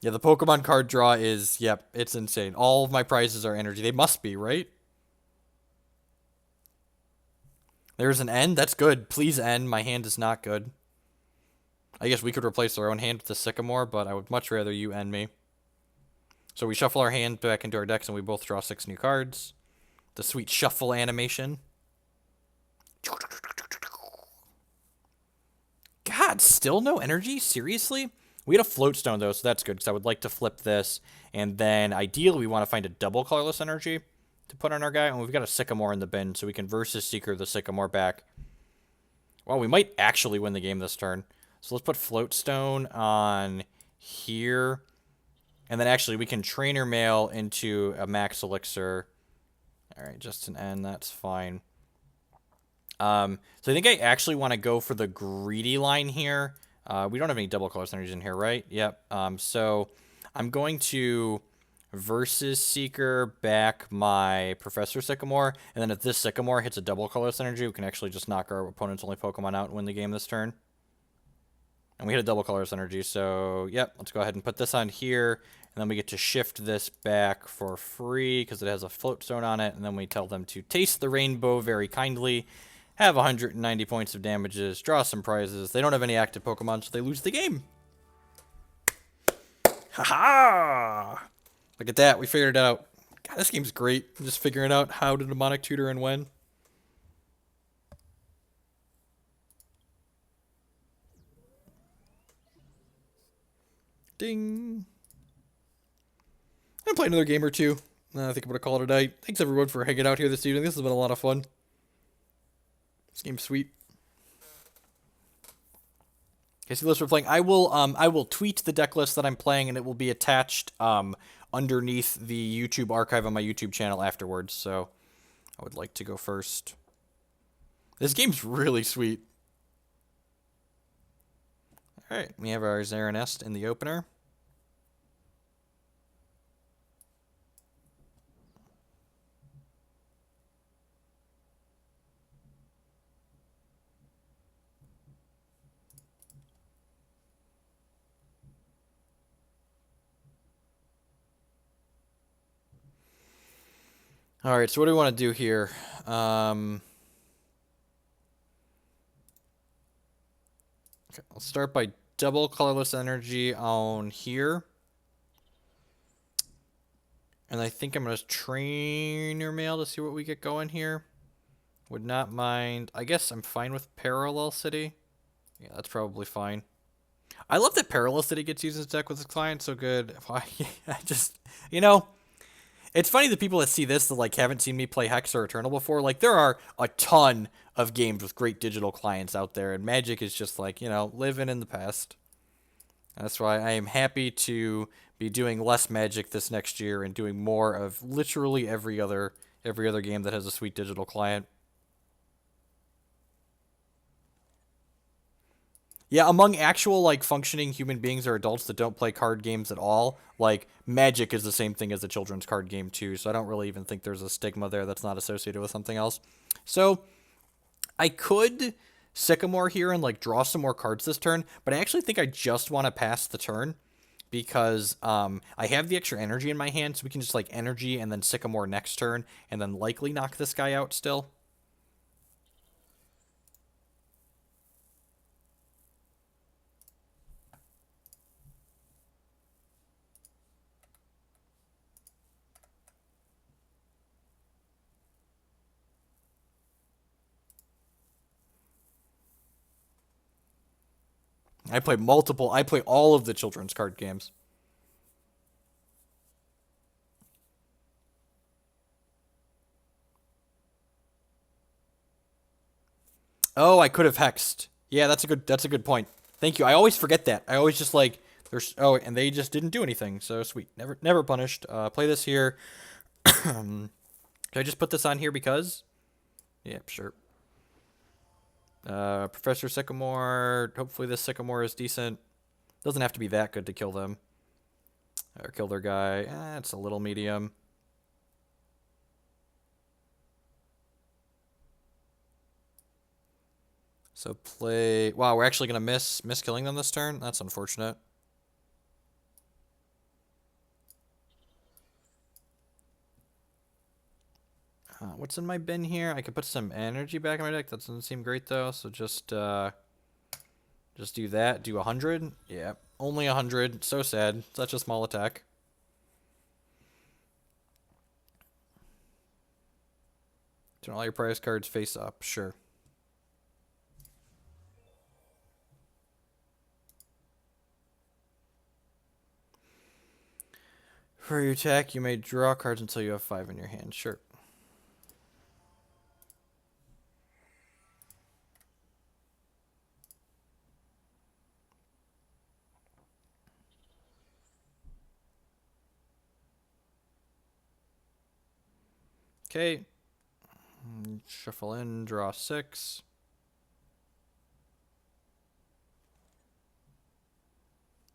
Yeah, the Pokemon card draw is, yep, it's insane. All of my prizes are energy. They must be, right? There's an N. That's good. Please N. My hand is not good. I guess we could replace our own hand with the Sycamore, but I would much rather you N me. So we shuffle our hand back into our decks, and we both draw 6 new cards. The sweet shuffle animation. God, still no energy? Seriously? We had a Float Stone, though, so that's good, because I would like to flip this. And then, ideally, we want to find a double colorless energy to put on our guy. And we've got a Sycamore in the bin, so we can versus Seeker the Sycamore back. Well, we might actually win the game this turn. So let's put Float Stone on here. And then, actually, we can Trainer Mail into a Max Elixir. All right, just an N. That's fine. So I think I actually want to go for the greedy line here. We don't have any double colorless energies in here, right? Yep. So I'm going to versus Seeker back my Professor Sycamore, and then if this Sycamore hits a double colorless energy, we can actually just knock our opponent's only Pokemon out and win the game this turn. And we hit a double colorless energy, so yep, let's go ahead and put this on here, and then we get to shift this back for free because it has a Float Stone on it, and then we tell them to taste the rainbow very kindly, have 190 points of damages, draw some prizes. They don't have any active Pokemon, so they lose the game. Haha! Look at that, we figured it out. God, this game's great. I'm just figuring out how to Demonic Tutor and when. Ding. I'm gonna play another game or two. I think I'm gonna call it a night. Thanks everyone for hanging out here this evening. This has been a lot of fun. This game's sweet. Okay, see the list we're playing. I will tweet the deck list that I'm playing, and it will be attached underneath the YouTube archive on my YouTube channel afterwards. So I would like to go first. This game's really sweet. All right, we have our Xerneas in the opener. All right, so what do we want to do here? Okay, I'll start by double colorless energy on here. And I think I'm going to Trainer Mail to see what we get going here. Would not mind. I guess I'm fine with Parallel City. Yeah, that's probably fine. I love that Parallel City gets used as deck with its client so good. I just, you know... It's funny the people that see this that like haven't seen me play Hex or Eternal before. Like there are a ton of games with great digital clients out there, and Magic is just like, you know, living in the past. That's why I am happy to be doing less Magic this next year and doing more of literally every other game that has a sweet digital client. Yeah, among actual like functioning human beings or adults that don't play card games at all, like Magic is the same thing as a children's card game too. So I don't really even think there's a stigma there that's not associated with something else. So I could Sycamore here and like draw some more cards this turn, but I actually think I just want to pass the turn because I have the extra energy in my hand, so we can just like energy and then Sycamore next turn and then likely knock this guy out still. I play all of the children's card games. Oh, I could have hexed. Yeah, that's a good point. Thank you. I always forget that. I always just like there's and they just didn't do anything. So sweet. Never punished. Play this here. Can I just put this on here because? Yeah, sure. Professor Sycamore. Hopefully this Sycamore is decent. Doesn't have to be that good to kill them. Or kill their guy. It's a little medium. So play... Wow, we're actually going to miss killing them this turn? That's unfortunate. What's in my bin here? I could put some energy back in my deck. That doesn't seem great, though. So just do that. Do 100? Yeah, only 100. So sad. Such a small attack. Turn all your prize cards face up. Sure. For your attack, you may draw cards until you have 5 in your hand. Sure. Okay. Shuffle in, draw 6.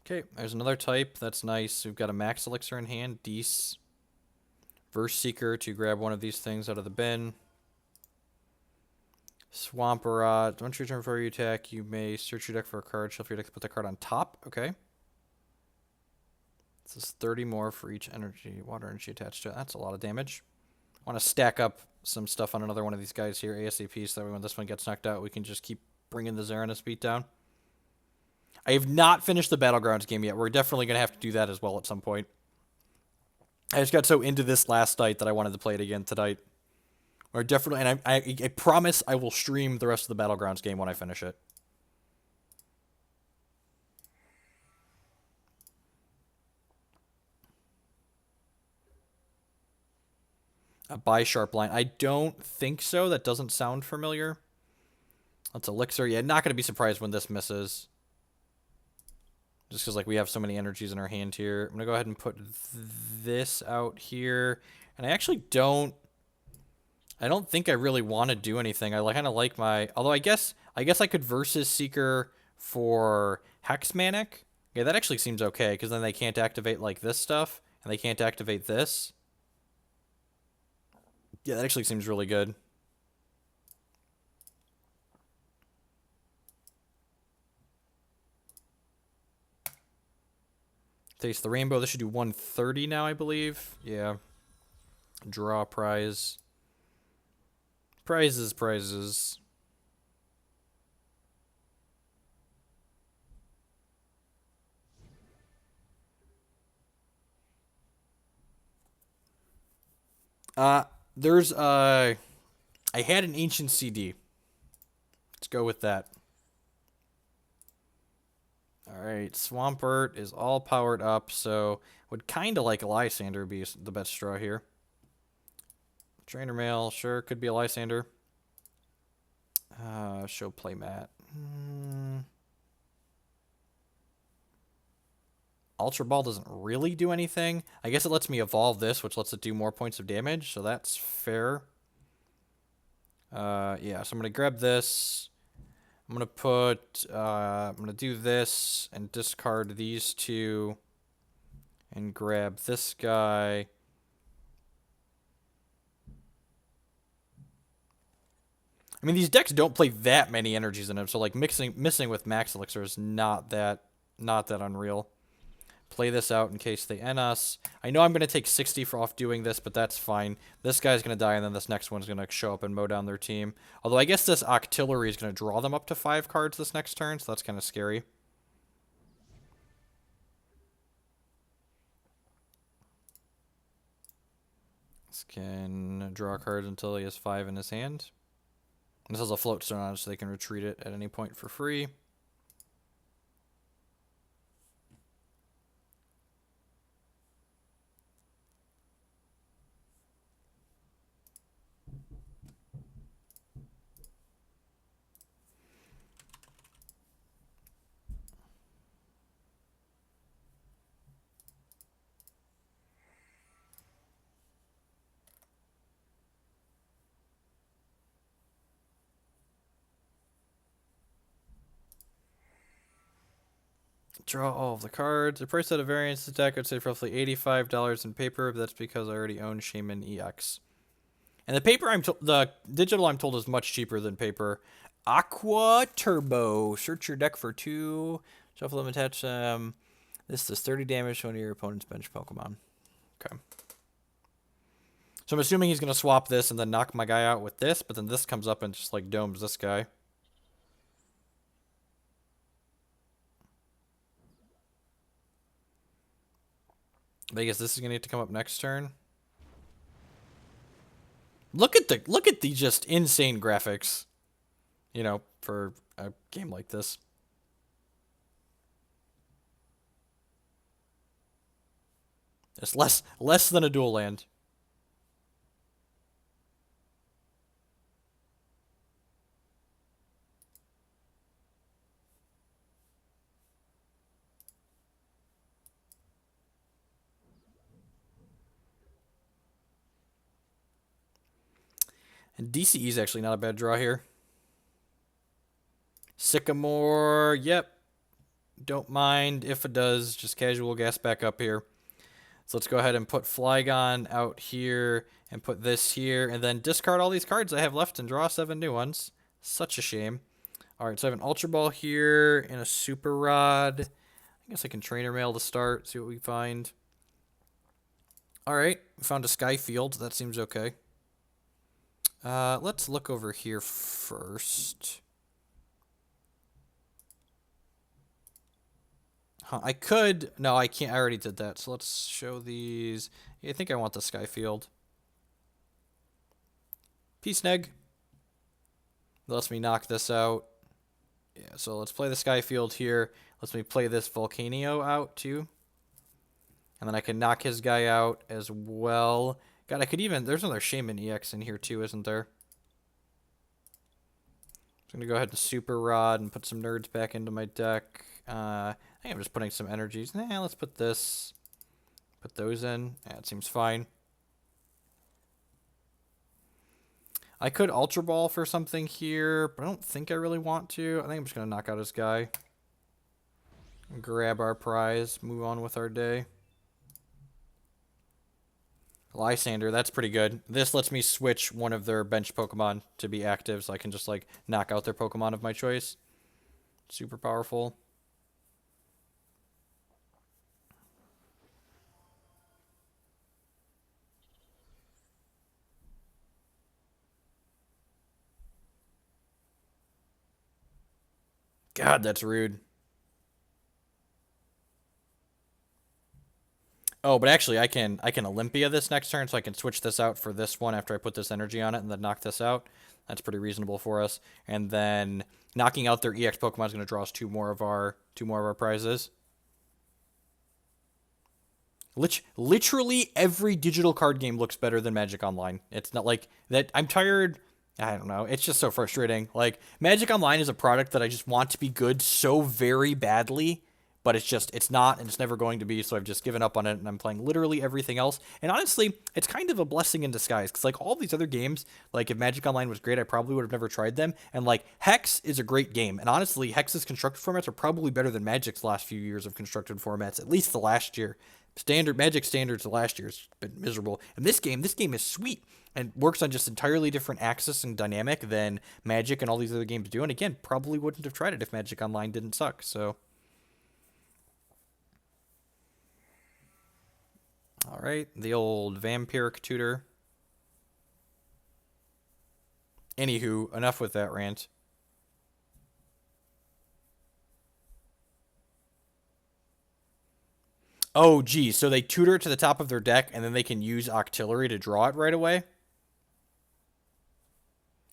Okay, there's another type. That's nice. We've got a Max Elixir in hand. Deece. Verse Seeker to grab one of these things out of the bin. Swamp Rod. Once your turn before you attack, you may search your deck for a card. Shuffle your deck to put the card on top. Okay. This is 30 more for each energy, water energy attached to it. That's a lot of damage. I want to stack up some stuff on another one of these guys here, ASAP, so that when this one gets knocked out, we can just keep bringing the Xerneas beat down. I have not finished the Battlegrounds game yet. We're definitely going to have to do that as well at some point. I just got so into this last night that I wanted to play it again tonight. Or definitely, and I promise I will stream the rest of the Battlegrounds game when I finish it. A buy sharp line. I don't think so. That doesn't sound familiar. That's Elixir. Yeah, not going to be surprised when this misses. Just because like we have so many energies in our hand here. I'm going to go ahead and put this out here. And I actually don't think I really want to do anything. I kind of like my... Although I guess I could versus Seeker for Hex Maniac. Yeah, that actually seems okay, because then they can't activate like this stuff. And they can't activate this. Yeah, that actually seems really good. Taste the Rainbow. This should do 130 now, I believe. Yeah. Draw prize. Prizes. There's I had an ancient CD. Let's go with that. Alright, Swampert is all powered up, so would kind of like a Lysandre be the best straw here. Trainer Mail, sure, could be a Lysandre. Show playmat. Ultra Ball doesn't really do anything. I guess it lets me evolve this, which lets it do more points of damage, so that's fair. Yeah, so I'm going to grab this. I'm gonna put, I'm gonna do this and discard these two and grab this guy. I mean, these decks don't play that many energies in them, so like missing with Max Elixir is not that unreal. Play this out in case they end us. I know I'm going to take 60 for off doing this, but that's fine. This guy's going to die, and then this next one's going to show up and mow down their team. Although I guess this Octillery is going to draw them up to 5 cards this next turn, so that's kind of scary. This can draw cards until he has 5 in his hand. This has a Float Stone on it, so they can retreat it at any point for free. Draw all of the cards. The price at a variance deck, I'd say for roughly $85 in paper, but that's because I already own Shaymin-EX. And the paper the digital I'm told is much cheaper than paper. Aqua Turbo. Search your deck for 2. Shuffle them, attach them. This does 30 damage to one of your opponent's bench Pokemon. Okay. So I'm assuming he's going to swap this and then knock my guy out with this, but then this comes up and just like domes this guy. But I guess this is going to need to come up next turn. Look at the just insane graphics, you know, for a game like this. It's less than a dual land. And DCE is actually not a bad draw here. Sycamore, yep. Don't mind if it does. Just casual gas back up here. So let's go ahead and put Flygon out here and put this here. And then discard all these cards I have left and draw 7 new ones. Such a shame. Alright, so I have an Ultra Ball here and a Super Rod. I guess I can Trainer Mail to start, see what we find. Alright, we found a Sky Field. That seems okay. Let's look over here first. Huh, I could... No, I can't. I already did that. So let's show these. Yeah, I think I want the Sky Field. Peace, Neg. That lets me knock this out. Yeah, so let's play the Sky Field here. Lets me play this Volcanion out, too. And then I can knock his guy out as well. God, I could even... There's another Shaymin-EX in here, too, isn't there? I'm going to go ahead and Super Rod and put some nerds back into my deck. I think I'm just putting some energies. Nah, let's put this. Put those in. Yeah, it seems fine. I could Ultra Ball for something here, but I don't think I really want to. I think I'm just going to knock out his guy. Grab our prize. Move on with our day. Lysandre, that's pretty good. This lets me switch one of their bench Pokemon to be active, so I can just, like, knock out their Pokemon of my choice. Super powerful. God, that's rude. Oh, but actually, I can Olympia this next turn, so I can switch this out for this one after I put this energy on it, and then knock this out. That's pretty reasonable for us. And then knocking out their EX Pokemon is going to draw us two more of our prizes. Literally every digital card game looks better than Magic Online. It's not like that. I'm tired. I don't know. It's just so frustrating. Like, Magic Online is a product that I just want to be good so very badly, but it's not, and it's never going to be, so I've just given up on it, and I'm playing literally everything else. And honestly, it's kind of a blessing in disguise, because, like, all these other games, like, if Magic Online was great, I probably would have never tried them, and, like, Hex is a great game, and honestly, Hex's constructed formats are probably better than Magic's last few years of constructed formats, at least the last year. Magic standards the last year has been miserable, and this game is sweet and works on just entirely different axis and dynamic than Magic and all these other games do. And again, probably wouldn't have tried it if Magic Online didn't suck. So, all right, the old Vampiric Tutor. Anywho, enough with that rant. Oh, geez. So they tutor it to the top of their deck, and then they can use Octillery to draw it right away?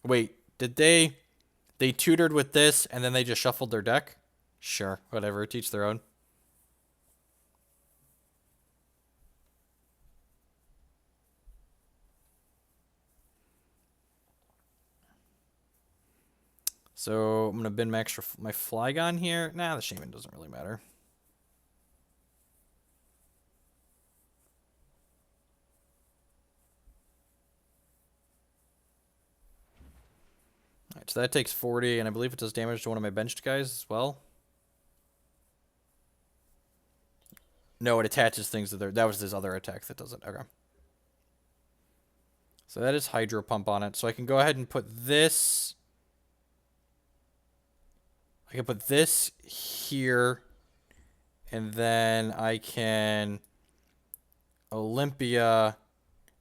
Wait, did they... They tutored with this, and then they just shuffled their deck? Sure, whatever. Teach their own. So I'm going to bin my Flygon here. Nah, the Shaymin doesn't really matter. Alright, so that takes 40, and I believe it does damage to one of my benched guys as well. No, it attaches things to their... That was this other attack that does it. Okay. So that is Hydro Pump on it. So I can go ahead and put this... I can put this here, and then I can Olympia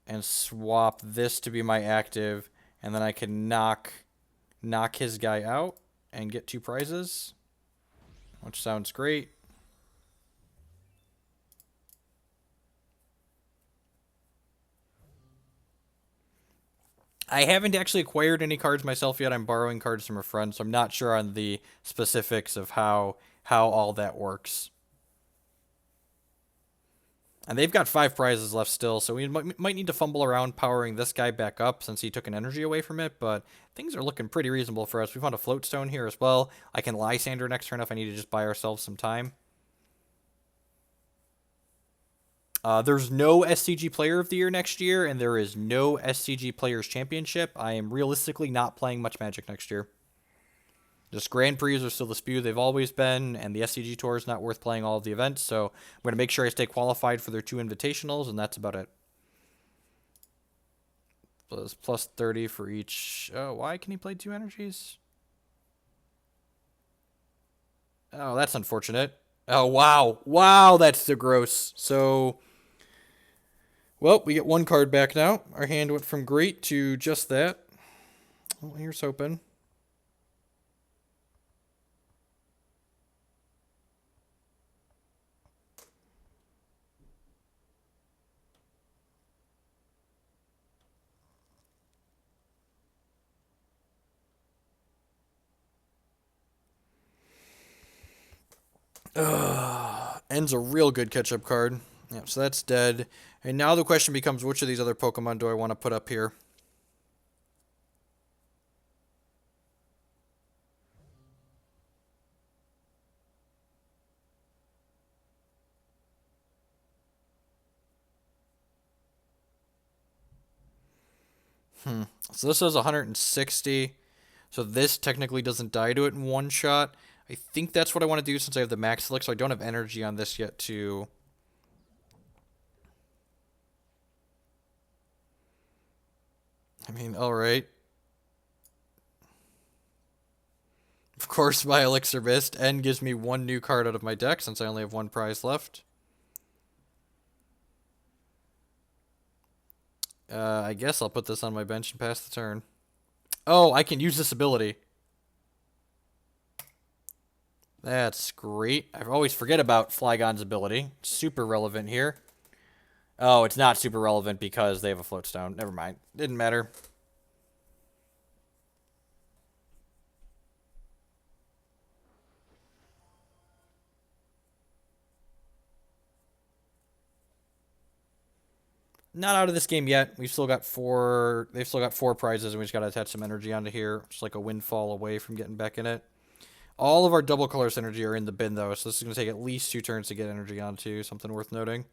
and swap this to be my active, and then I can knock his guy out and get 2 prizes, which sounds great. I haven't actually acquired any cards myself yet. I'm borrowing cards from a friend, so I'm not sure on the specifics of how all that works. And they've got 5 prizes left still, so we might need to fumble around powering this guy back up since he took an energy away from it, but things are looking pretty reasonable for us. We found a Float Stone here as well. I can Lysandre next turn if I need to just buy ourselves some time. There's no SCG Player of the Year next year, and there is no SCG Players Championship. I am realistically not playing much Magic next year. Just Grand Prix are still the spew they've always been, and the SCG Tour is not worth playing all of the events, so I'm going to make sure I stay qualified for their 2 invitationals, and that's about it. Plus 30 for each. Oh, why can he play 2 energies? Oh, that's unfortunate. Oh, wow. Wow, that's so gross. So... Well, we get 1 card back now. Our hand went from great to just that. Well, here's hoping. End's a real good catch-up card. Yeah, so that's dead. And now the question becomes, which of these other Pokemon do I want to put up here? So this has 160. So this technically doesn't die to it in 1 shot. I think that's what I want to do since I have the Max Elixir. So I don't have energy on this yet to... I mean, alright. Of course, my Elixir missed. N gives me 1 new card out of my deck since I only have 1 prize left. I guess I'll put this on my bench and pass the turn. Oh, I can use this ability. That's great. I always forget about Flygon's ability. Super relevant here. Oh, it's not super relevant because they have a Float Stone. Never mind. Didn't matter. Not out of this game yet. We've still got 4. They've still got 4 prizes, and we just got to attach some energy onto here. Just like a windfall away from getting back in it. All of our double colors energy are in the bin, though, so this is going to take at least 2 turns to get energy onto. Something worth noting.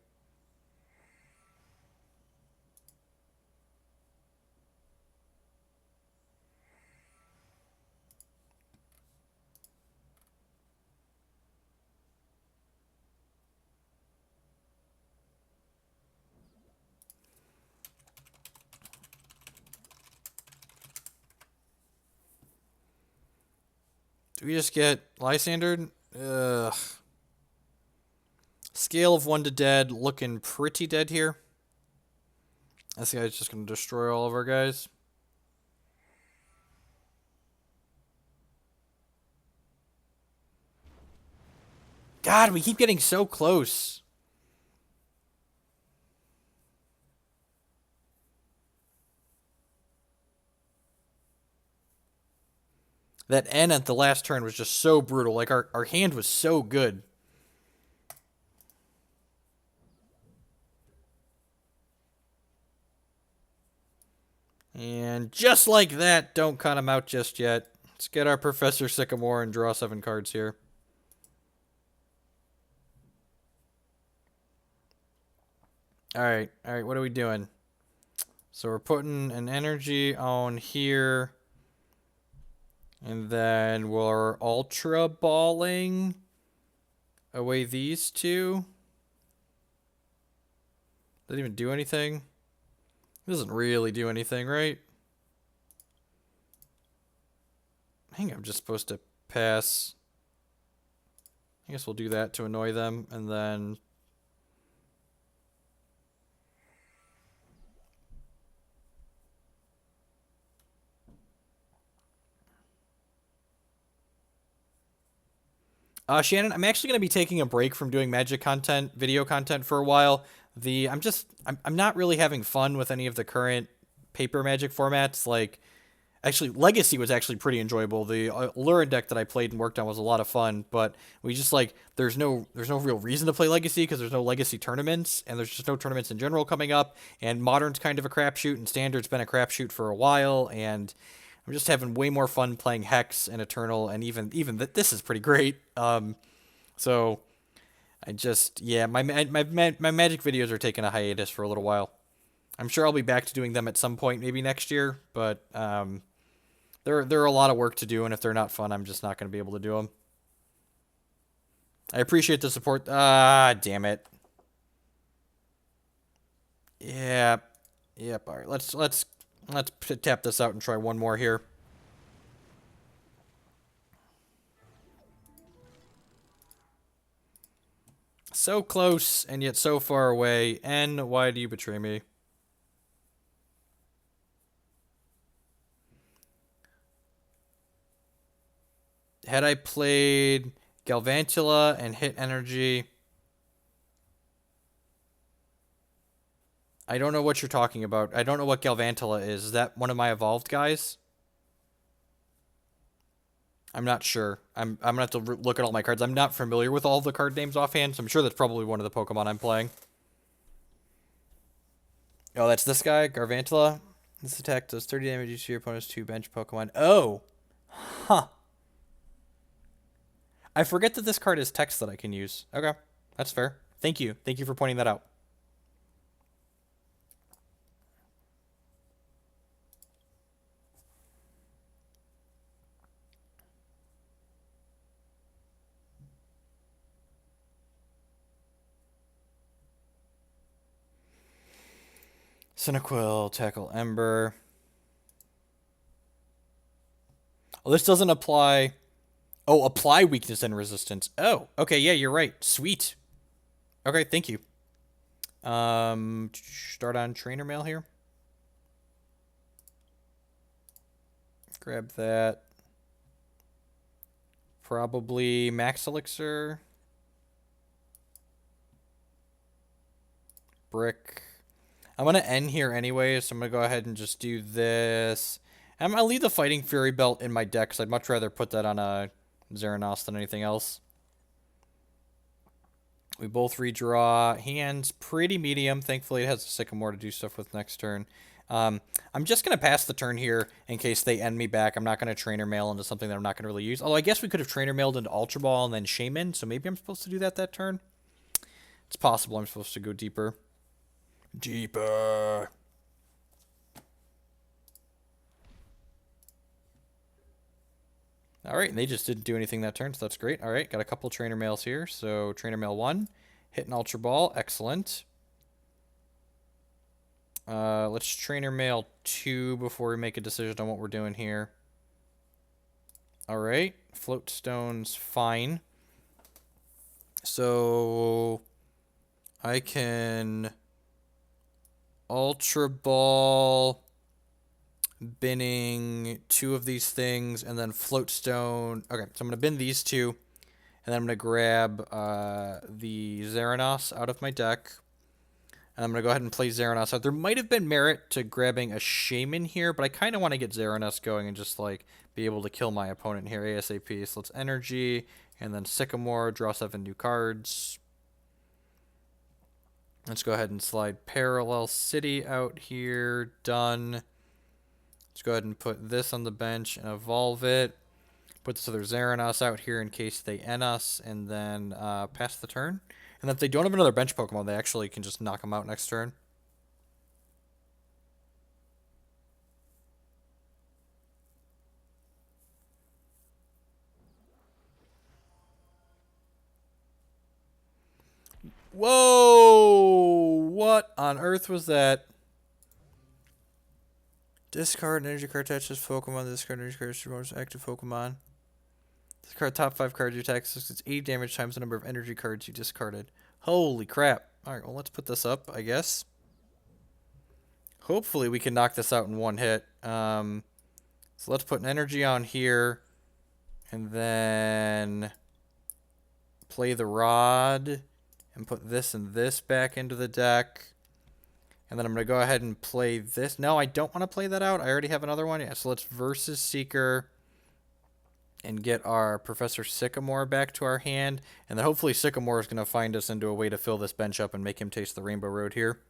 Do we just get Lysandre? Ugh. Scale of 1 to dead, looking pretty dead here. This guy's just going to destroy all of our guys. God, we keep getting so close. That N at the last turn was just so brutal. Like, our hand was so good. And just like that, don't cut him out just yet. Let's get our Professor Sycamore and draw 7 cards here. Alright, what are we doing? So we're putting an energy on here. And then we're Ultra Balling away these 2. Doesn't even do anything. Doesn't really do anything, right? I think I'm just supposed to pass. I guess we'll do that to annoy them, and then... Shannon, I'm actually going to be taking a break from doing Magic content, video content for a while. I'm not really having fun with any of the current paper Magic formats. Like, actually, Legacy was actually pretty enjoyable. The Allura deck that I played and worked on was a lot of fun, but we just, like, there's no real reason to play Legacy because there's no Legacy tournaments, and there's just no tournaments in general coming up, and Modern's kind of a crapshoot, and Standard's been a crapshoot for a while, and I'm just having way more fun playing Hex and Eternal, and even this is pretty great. So I just, yeah, my Magic videos are taking a hiatus for a little while. I'm sure I'll be back to doing them at some point, maybe next year, but they're a lot of work to do, and if they're not fun, I'm just not going to be able to do them. I appreciate the support. Damn it. Yeah. Yep. All right. Let's tap this out and try one more here. So close and yet so far away. N, why do you betray me? Had I played Galvantula and hit energy... I don't know what you're talking about. I don't know what Galvantula is. Is that one of my evolved guys? I'm not sure. I'm gonna have to look at all my cards. I'm not familiar with all the card names offhand, so I'm sure that's probably one of the Pokemon I'm playing. Oh, that's this guy, Garvantula. This attack does 30 damage each to your opponent's 2 bench Pokemon. Oh! Huh. I forget that this card is text that I can use. Okay, that's fair. Thank you. Thank you for pointing that out. Cinequil, Tackle Ember. Oh, this doesn't apply... Oh, apply weakness and resistance. Oh, okay, yeah, you're right. Sweet. Okay, thank you. Start on Trainer Mail here. Grab that. Probably Max Elixir. Brick. I'm going to end here anyway, so I'm going to go ahead and just do this. I'm going to leave the Fighting Fury Belt in my deck, because I'd much rather put that on a Xerneas than anything else. We both redraw. Hands pretty medium. Thankfully, it has a Sycamore to do stuff with next turn. I'm just going to pass the turn here in case they end me back. I'm not going to Trainer Mail into something that I'm not going to really use. Although I guess we could have Trainer Mailed into Ultra Ball and then Shaymin, so maybe I'm supposed to do that turn. It's possible I'm supposed to go deeper. Deeper. All right, and they just didn't do anything that turn, so that's great. All right, got a couple Trainer Mails here. So Trainer Mail 1, hit an Ultra Ball, excellent. Let's Trainer Mail 2 before we make a decision on what we're doing here. All right, Float Stone's fine. So I can Ultra Ball, binning 2 of these things, and then Float Stone. Okay, so I'm going to bin these 2, and then I'm going to grab the Xerneas out of my deck. And I'm going to go ahead and play Xerneas out. There might have been merit to grabbing a Shaymin here, but I kind of want to get Xerneas going and just, like, be able to kill my opponent here ASAP. So let's Energy, and then Sycamore, draw 7 new cards. Let's go ahead and slide Parallel City out here. Done. Let's go ahead and put this on the bench and evolve it. Put this other Xerneas out here in case they N us, and then pass the turn. And if they don't have another bench Pokemon, they actually can just knock them out next turn. Whoa! What on earth was that? Discard an energy card attached to this Pokemon. Discard energy cards to most active Pokemon. Discard top 5 cards you attack. So it's 8 damage times the number of energy cards you discarded. Holy crap. Alright, well, let's put this up, I guess. Hopefully we can knock this out in one hit. So let's put an energy on here. And then play the Rod. And put this and this back into the deck. And then I'm going to go ahead and play this. No, I don't want to play that out. I already have another one. Yeah, so let's versus Seeker and get our Professor Sycamore back to our hand. And then hopefully Sycamore is going to find us into a way to fill this bench up and make him taste the Rainbow Road here.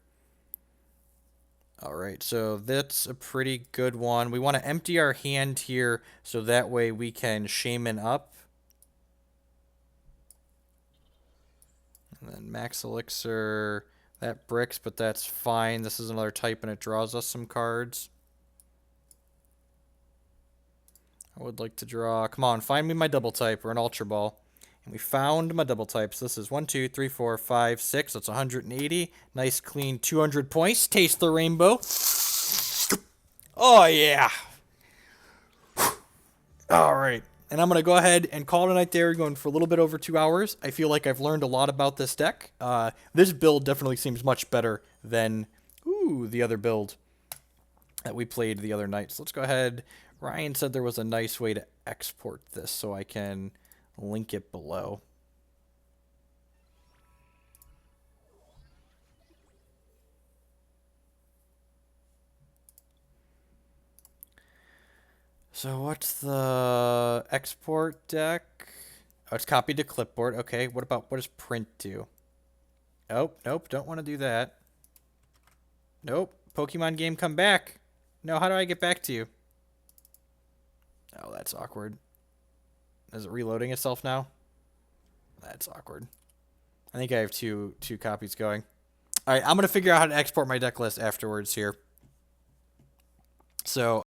Alright, so that's a pretty good one. We want to empty our hand here so that way we can Shaymin up. And then Max Elixir, that bricks, but that's fine. This is another type and it draws us some cards. I would like to draw, come on, find me my double type or an Ultra Ball. And we found my double types. This is 1, 2, 3, 4, 5, 6. That's 180. Nice, clean 200 points. Taste the rainbow. Oh, yeah. All right. And I'm going to go ahead and call it a night there, going for a little bit over 2 hours. I feel like I've learned a lot about this deck. This build definitely seems much better than the other build that we played the other night. So let's go ahead. Ryan said there was a nice way to export this, so I can link it below. So what's the export deck? Oh, it's copied to clipboard. Okay, what does print do? Oh, nope, don't want to do that. Nope, Pokemon game, come back. No, how do I get back to you? Oh, that's awkward. Is it reloading itself now? That's awkward. I think I have two copies going. All right, I'm going to figure out how to export my deck list afterwards here. So